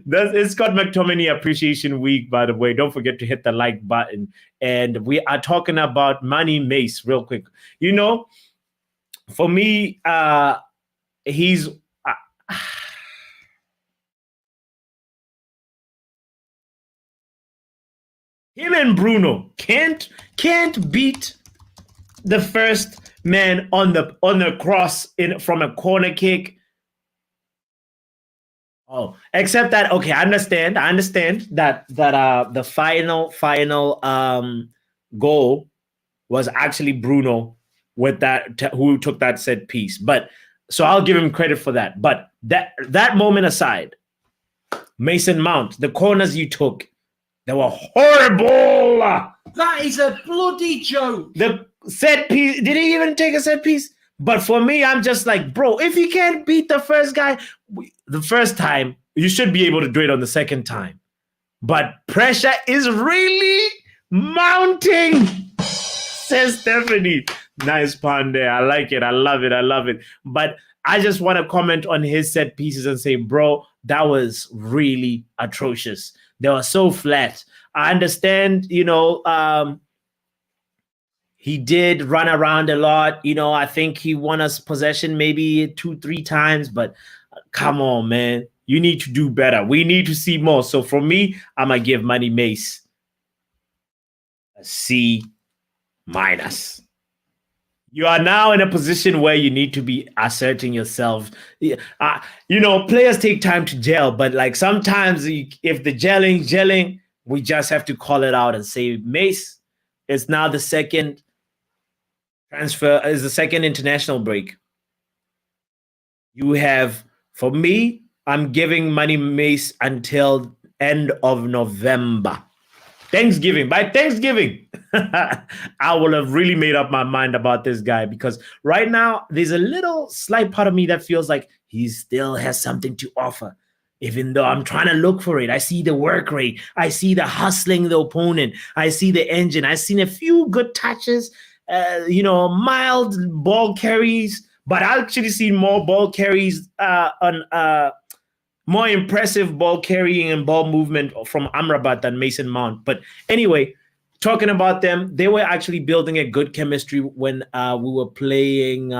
It's Scott McTominay Appreciation Week, by the way. Don't forget to hit the like button. And we are talking about Money Mace real quick. For me, he's... him and Bruno can't beat the first man on the cross from a corner kick. Oh, except that I understand that the final goal was actually Bruno with that who took that set piece. But so I'll give him credit for that. But that moment aside, Mason Mount, the corners you took, they were horrible. That is a bloody joke. The set piece, did he even take a set piece? But for me, I'm just like, bro, if you can't beat the first guy the first time, you should be able to do it on the second time. But pressure is really mounting, says Stephanie. Nice pun there. I like it. I love it. But I just want to comment on his set pieces and say, bro, that was really atrocious. They were so flat. I understand, he did run around a lot. I think he won us possession maybe 2-3 times, but come on, man. You need to do better. We need to see more. So for me, I'm going to give Money Mace a C-. You are now in a position where you need to be asserting yourself. Players take time to gel, but like sometimes if the gelling, we just have to call it out and say, Mace is now the second international break. You have, for me, I'm giving Money Mace until end of November. Thanksgiving. By Thanksgiving, I will have really made up my mind about this guy because right now there's a little slight part of me that feels like he still has something to offer. Even though I'm trying to look for it, I see the work rate. I see the hustling the opponent. I see the engine. I've seen a few good touches, mild ball carries, but I actually seen more ball carries more impressive ball carrying and ball movement from Amrabat than Mason Mount. But anyway, talking about them, they were actually building a good chemistry when we were playing.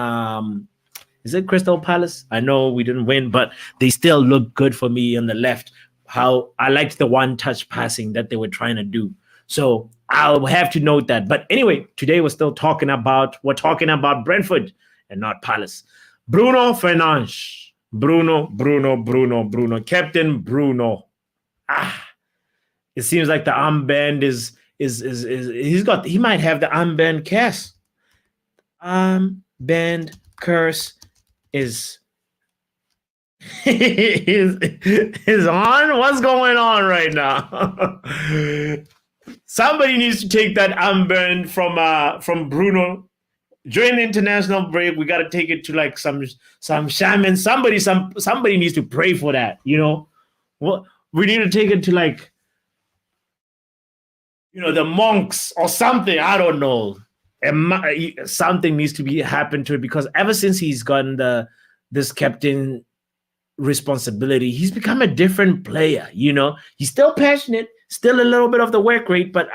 Is it Crystal Palace? I know we didn't win, but they still look good for me on the left. How I liked the one-touch passing that they were trying to do. So I'll have to note that. But anyway, today we're talking about Brentford and not Palace. Bruno Fernandes. Bruno. Captain Bruno. It seems like the armband is he might have the armband curse. Armband curse is on. What's going on right now? Somebody needs to take that armband from Bruno. During the international break, we got to take it to like some shaman. Somebody needs to pray for that. What we need to take it to like, the monks or something. I don't know. Something needs to be happen to it, because ever since he's gotten this captain responsibility, he's become a different player. He's still passionate, still a little bit of the work rate, but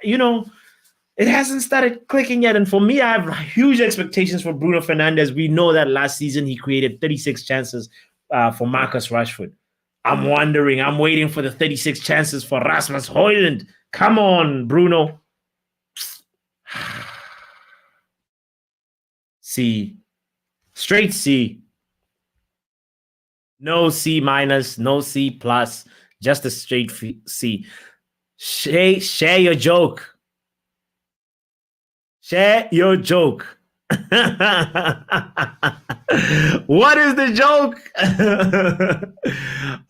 it hasn't started clicking yet. And for me, I have huge expectations for Bruno Fernandes. We know that last season he created 36 chances for Marcus Rashford. I'm waiting for the 36 chances for Rasmus Haaland. Come on, Bruno. C. Straight C. No C minus, no C plus, just a straight C. Share your joke. Share your joke. What is the joke?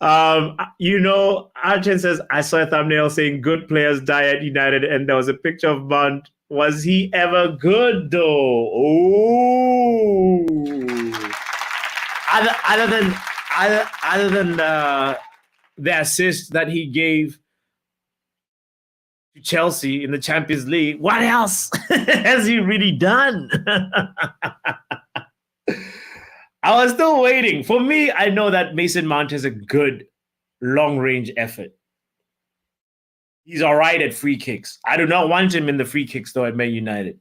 Archen says, I saw a thumbnail saying good players die at United, and there was a picture of Mount. Was he ever good though? Oh, other than the assist that he gave to Chelsea in the Champions League, what else has he really done? I was still waiting. For me, I know that Mason Mount is a good long-range effort. He's all right at free kicks. I do not want him in the free kicks, though, at Man United.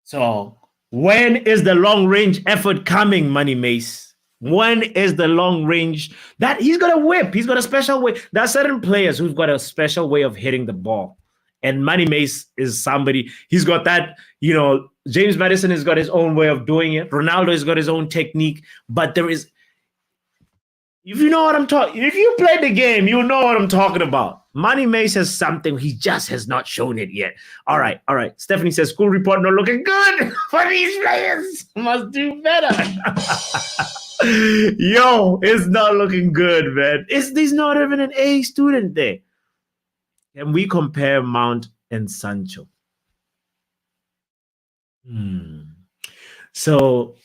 So, when is the long-range effort coming, Money Mace? When is the long-range? That he's got a whip. He's got a special way. There are certain players who've got a special way of hitting the ball. And Money Mace is somebody, he's got that, James Maddison has got his own way of doing it. Ronaldo has got his own technique. But there is, if you know what I'm talking, if you play the game, you know what I'm talking about. Money Mace has something, he just has not shown it yet. All right. Stephanie says, school report not looking good for these players. Must do better. Yo, it's not looking good, man. There's not even an A student there. Can we compare Mount and Sancho? So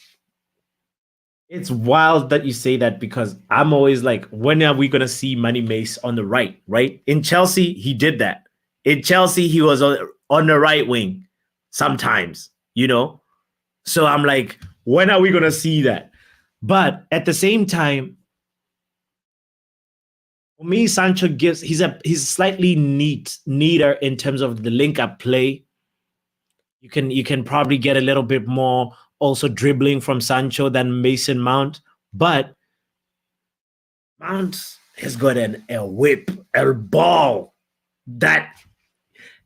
it's wild that you say that, because I'm always like, when are we going to see Money Mace on the right? In Chelsea, he did that. In Chelsea, he was on the right wing sometimes, So I'm like, when are we going to see that? But at the same time, for me, Sancho he's slightly neater in terms of the link-up play. You can probably get a little bit more also dribbling from Sancho than Mason Mount, but Mount has got a whip, a ball that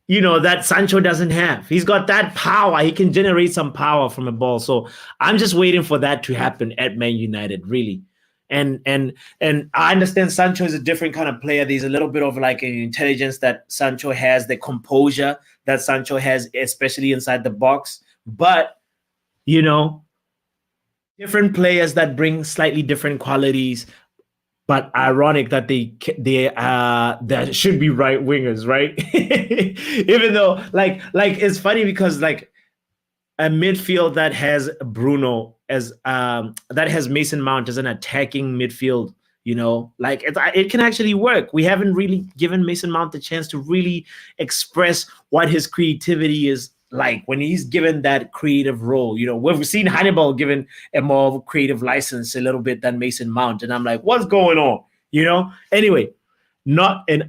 that Sancho doesn't have. He's got that power. He can generate some power from a ball. So I'm just waiting for that to happen at Man United, really. And I understand Sancho is a different kind of player. There's a little bit of like an intelligence that Sancho has, the composure that Sancho has, especially inside the box. But, different players that bring slightly different qualities. But ironic that they should be right wingers, right? Even though, like it's funny because like a midfield that has Bruno as that has Mason Mount as an attacking midfield, like it can actually work. We haven't really given Mason Mount the chance to really express what his creativity is like when he's given that creative role. We've seen Hannibal given a more creative license a little bit than Mason Mount, and I'm like, what's going on? Anyway, not an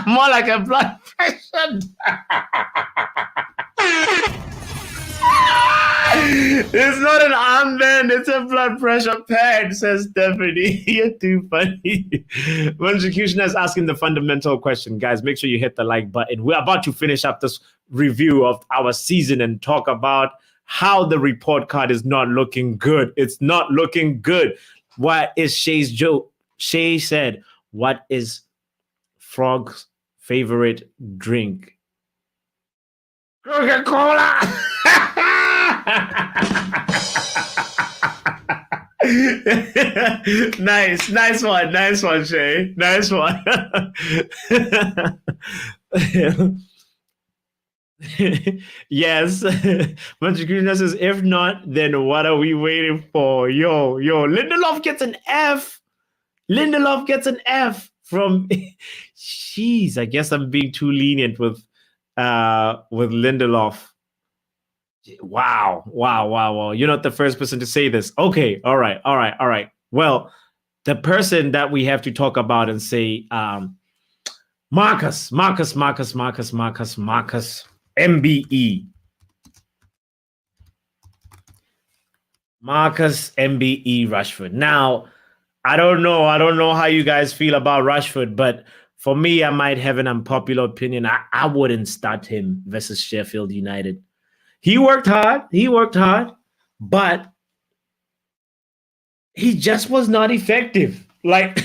more like a blood pressure. It's not an armband, it's a blood pressure pad, says Stephanie. You're too funny. Executioner is asking the fundamental question. Guys, make sure you hit the like button. We're about to finish up this review of our season and talk about how the report card is not looking good. It's not looking good. What is Shay's joke? Shay said, what is Frog's favorite drink? Coca-Cola! Nice one, Shay. Nice one. Yes. Manchesterunited says, if not, then what are we waiting for? Yo, Lindelof gets an F. Lindelof gets an F from. Jeez, I guess I'm being too lenient with Lindelof. Wow. You're not the first person to say this. Okay, all right. Well, the person that we have to talk about and say, Marcus, MBE. Marcus MBE Rashford. Now, I don't know how you guys feel about Rashford, but for me, I might have an unpopular opinion. I wouldn't start him versus Sheffield United. He worked hard, but he just was not effective. Like,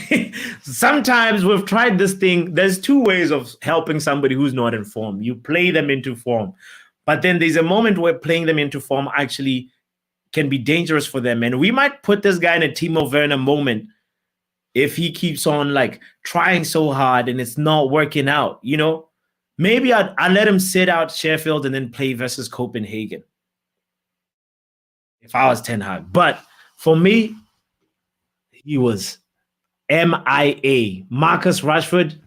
sometimes we've tried this thing. There's two ways of helping somebody who's not in form. You play them into form, but then there's a moment where playing them into form actually can be dangerous for them. And we might put this guy in a Timo Werner moment if he keeps on like trying so hard and it's not working out, you know. Maybe I'd let him sit out Sheffield and then play versus Copenhagen if I was Ten Hag. But for me, he was MIA. Marcus Rashford,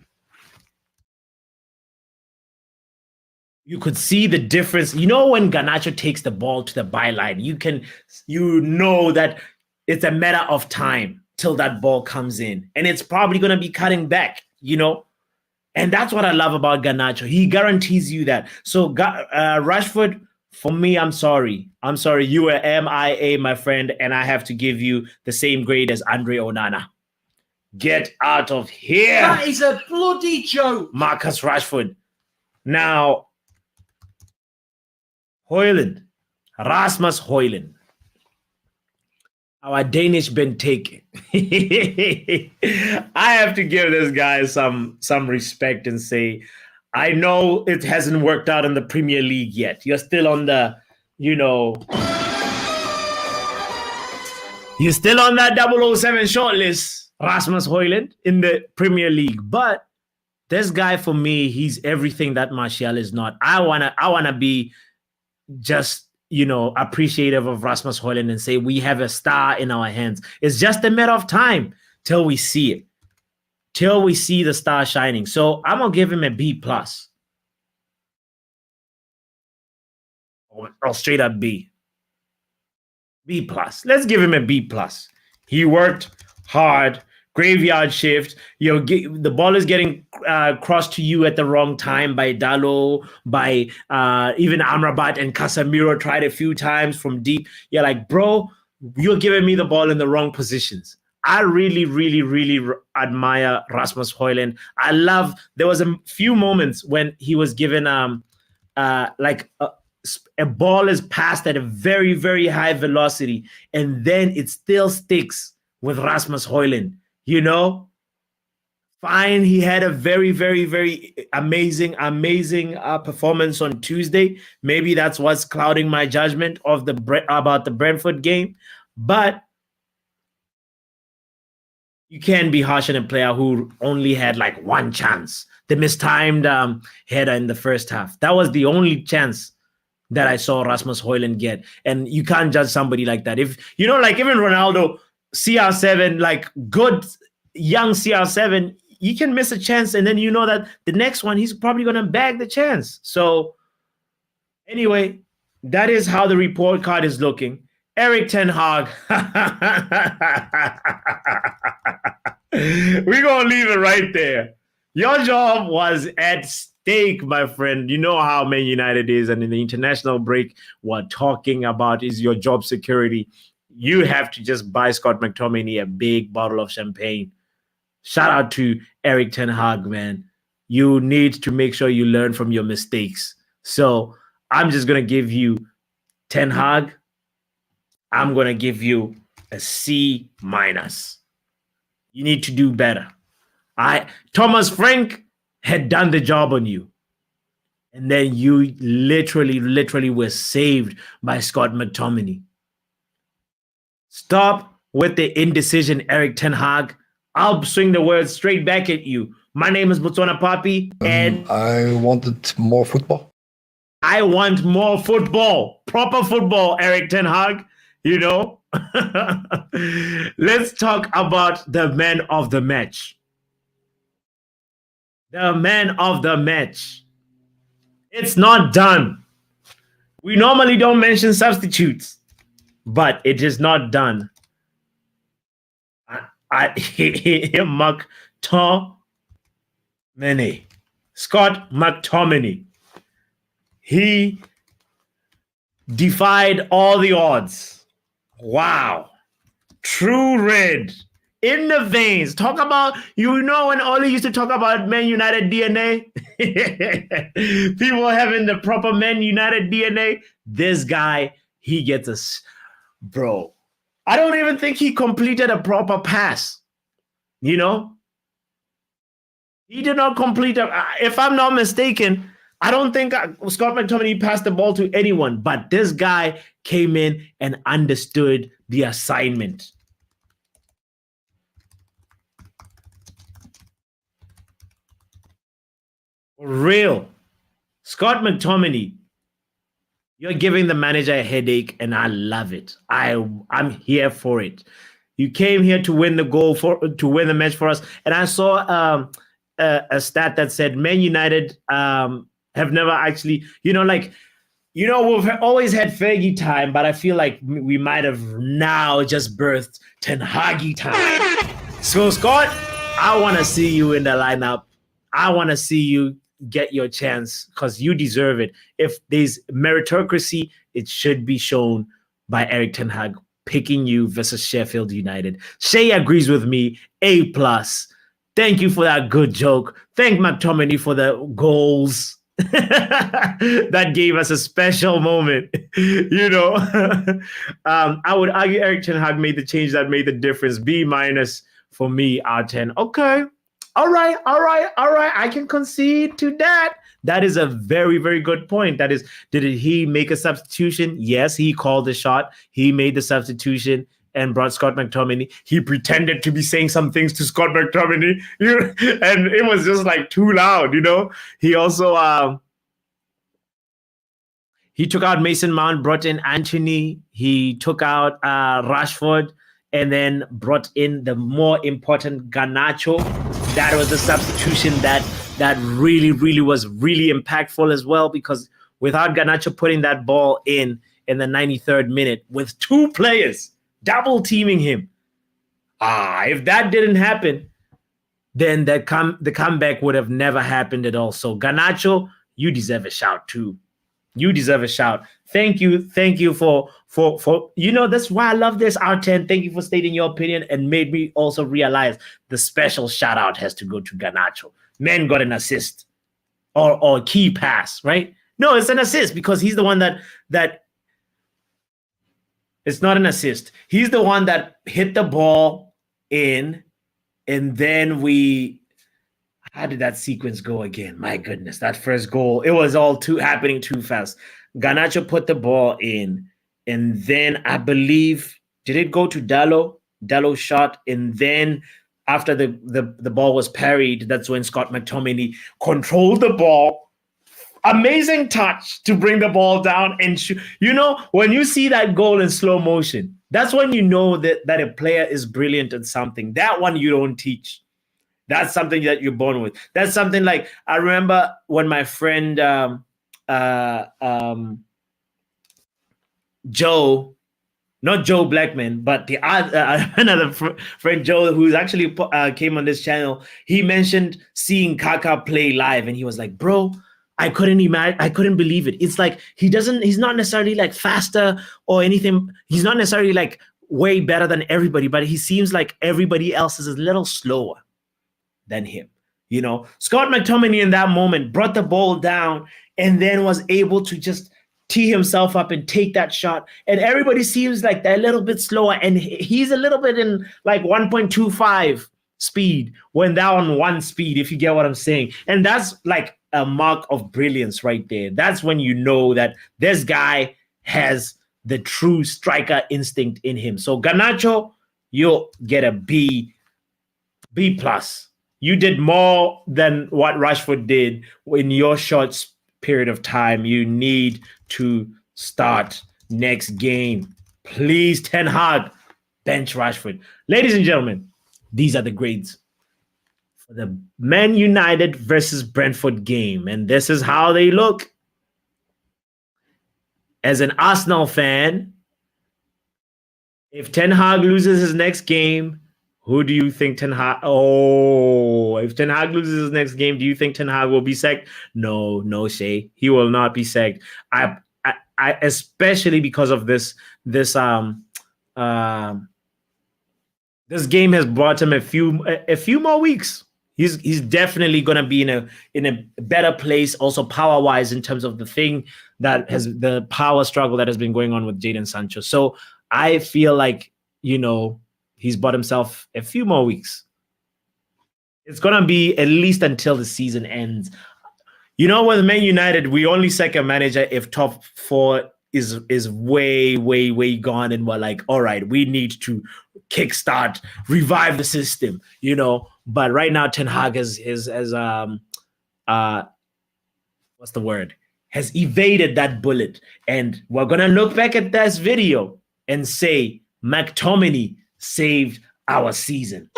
you could see the difference. You know, when Garnacho takes the ball to the byline, you know that it's a matter of time till that ball comes in. And it's probably going to be cutting back, you know. And that's what I love about Garnacho. He guarantees you that. So Rashford, for me, I'm sorry. You were MIA, my friend, and I have to give you the same grade as Andre Onana. Get out of here. That is a bloody joke. Marcus Rashford. Now, Haaland. Rasmus Haaland. Our Danish benteke. I have to give this guy some respect and say, I know it hasn't worked out in the Premier League yet. You're still on the, you know, you're still on that 007 shortlist, Rasmus Haaland, in the Premier League. But this guy, for me, he's everything that Martial is not. I wanna be just, you know, appreciative of Rasmus Haaland and say we have a star in our hands. It's just a matter of time till we see it, till we see the star shining. So I'm gonna give him a B+. Or straight up B. B+. Let's give him a B+. He worked hard. Graveyard shift. The ball is getting crossed to you at the wrong time by Dalo, by even Amrabat, and Casemiro tried a few times from deep. You're like, bro, you're giving me the ball in the wrong positions. I really, really, really admire Rasmus Haaland. I love, there was a few moments when he was given like a ball is passed at a very, very high velocity, and then it still sticks with Rasmus Haaland. You know, fine. He had a very, very, very amazing performance on Tuesday. Maybe that's what's clouding my judgment of about the Brentford game. But you can't be harsh on a player who only had like one chance. The mistimed header in the first half. That was the only chance that I saw Rasmus Haaland get. And you can't judge somebody like that. If, you know, like even Ronaldo, CR7, like good young CR7, you can miss a chance and then you know that the next one he's probably going to bag the chance. So anyway, that is how the report card is looking. Eriktenhag. We're going to leave it right there. Your job was at stake, my friend. You know how Man United is, and in the international break, what talking about is your job security. You have to just buy Scott McTominay a big bottle of champagne. Shout out to Erik ten Hag, man. You need to make sure you learn from your mistakes. So I'm just going to give you Ten Hag. I'm going to give you a C-. You need to do better. Thomas Frank had done the job on you. And then you literally were saved by Scott McTominay. Stop with the indecision, Erik ten Hag. I'll swing the word straight back at you. My name is botswanapapi, and I wanted more football. I want more football. Proper football, Erik ten Hag. you know? Let's talk about the man of the match. The man of the match. It's not done. We normally don't mention substitutes, but it is not done. McTominay. Scott McTominay. He defied all the odds. Wow. True red. In the veins. Talk about, you know, when Oli used to talk about Man United DNA? People having the proper Man United DNA. This guy, he gets us. Bro, I don't even think he completed a proper pass. You know? He did not complete if I'm not mistaken, I don't think Scott McTominay passed the ball to anyone, but this guy came in and understood the assignment. For real. Scott McTominay, you're giving the manager a headache, and I love it. I'm here for it. You came here to win to win the match for us, and I saw a stat that said Man United have never actually, we've always had Fergie time, but I feel like we might have now just birthed Ten Hagi time. So Scott, I want to see you in the lineup. I want to see you get your chance because you deserve it. If there's meritocracy, it should be shown by eriktenhag picking you versus Sheffield United. Shay agrees with me. A+. Thank you for that good joke. Thank McTominay for the goals. That gave us a special moment. I would argue eriktenhag made the change that made the difference. B- for me, R10. Okay. All right. I can concede to that. That is a very, very good point. That is, did he make a substitution? Yes, he called the shot. He made the substitution and brought Scott McTominay. He pretended to be saying some things to Scott McTominay, and it was just like too loud, He also he took out Mason Mount, brought in Antony. He took out Rashford, and then brought in the more important Garnacho. That was a substitution that really, really was really impactful as well, because without Garnacho putting that ball in the 93rd minute with two players double teaming him, if that didn't happen, then the comeback would have never happened at all. So Garnacho, you deserve a shout too. You deserve a shout. Thank you for that's why I love this, R10. Thank you for stating your opinion and made me also realize the special shout out has to go to Garnacho. Man got an assist or key pass, right? No, it's an assist because he's the one that it's not an assist. He's the one that hit the ball in, and then how did that sequence go again? My goodness, that first goal, it was all happening too fast. Garnacho put the ball in, and then I believe, did it go to Dalot? Dalot shot, and then after the ball was parried, that's when Scott McTominay controlled the ball. Amazing touch to bring the ball down and shoot. When you see that goal in slow motion, that's when you know that a player is brilliant at something. That one you don't teach. That's something that you're born with. That's something like, I remember when my friend Joe, not Joe Blackman, but the another friend Joe, who's actually came on this channel, he mentioned seeing Kaka play live, and he was like, bro, I couldn't believe it. It's like he's not necessarily like faster or anything. He's not necessarily like way better than everybody, but he seems like everybody else is a little slower than him. Scott McTominay in that moment brought the ball down and then was able to just tee himself up and take that shot. And everybody seems like they're a little bit slower, and he's a little bit in like 1.25 speed when they're on 1 speed, if you get what I'm saying. And that's like a mark of brilliance right there. That's when you know that this guy has the true striker instinct in him. So Garnacho, you'll get a B+. You did more than what Rashford did in your short period of time. You need to start next game. Please, Ten Hag, bench Rashford. Ladies and gentlemen, these are the grades for the Man United versus Brentford game. And this is how they look. As an Arsenal fan, if Ten Hag loses his next game, who do you think Ten Hag? Oh, if Ten Hag loses his next game, do you think Ten Hag will be sacked? No, Shay. He will not be sacked. I especially because of this game has brought him a few more weeks. He's definitely gonna be in a better place, also power wise, in terms of the thing that has the power struggle that has been going on with Jadon Sancho. So I feel like, he's bought himself a few more weeks. It's gonna be at least until the season ends. With Man United, we only sack a manager if top four is way gone, and we're like, all right, we need to kickstart, revive the system, But right now, Ten Hag has evaded that bullet, and we're gonna look back at this video and say McTominay saved our season.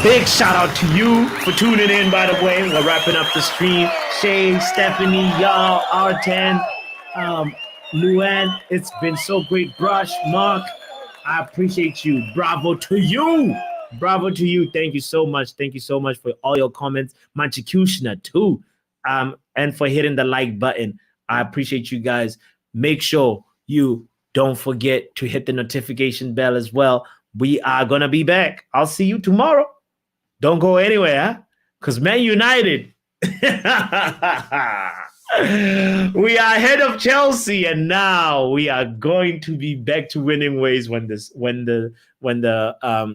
Big shout out to you for tuning in, by the way. We're wrapping up the stream. Shay, Stephanie, y'all, R10, Luann, it's been so great. Brush, Mark, I appreciate you. Bravo to you. Bravo to you. Thank you so much. Thank you so much for all your comments. Manchesterunited too. And for hitting the like button. I appreciate you guys. Make sure you don't forget to hit the notification bell as well. We are going to be back. I'll see you tomorrow. Don't go anywhere, because Man United, we are ahead of Chelsea, and now we are going to be back to winning ways when the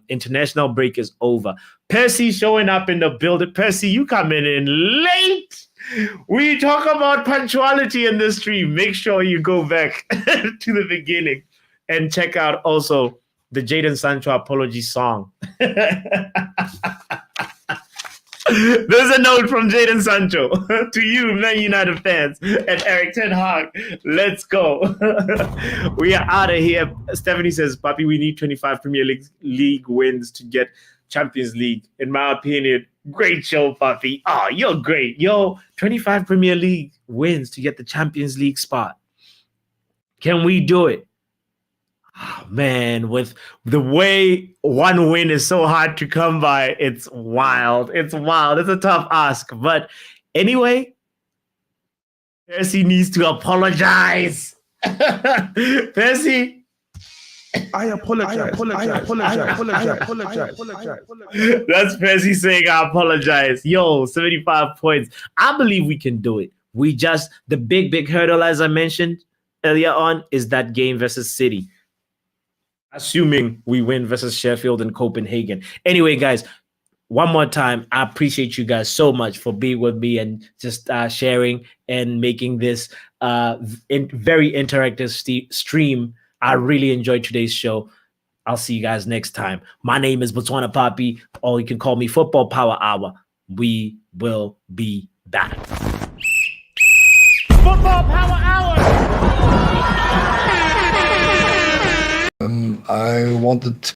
international break is over. Percy showing up in the building. Percy, you coming in late. We talk about punctuality in this stream. Make sure you go back to the beginning and check out also the Jadon Sancho apology song. There's a note from Jadon Sancho to you, Man United fans, and eriktenhag. Let's go. We are out of here. Stephanie says, Papi, we need 25 Premier League wins to get Champions League. In my opinion, great show, Papi. Oh, you're great. 25 Premier League wins to get the Champions League spot. Can we do it? Oh, man, with the way one win is so hard to come by, it's wild. It's wild. It's a tough ask. But anyway, Percy needs to apologize. Percy. I apologize. That's Percy saying I apologize. 75 points. I believe we can do it. The big hurdle, as I mentioned earlier on, is that game versus City. Assuming we win versus Sheffield and Copenhagen. Anyway, guys, one more time, I appreciate you guys so much for being with me and just sharing and making this very interactive stream. I really enjoyed today's show. I'll see you guys next time. My name is Botswanapapi, or you can call me Football Power Hour. We will be back. Football Power Hour! I wanted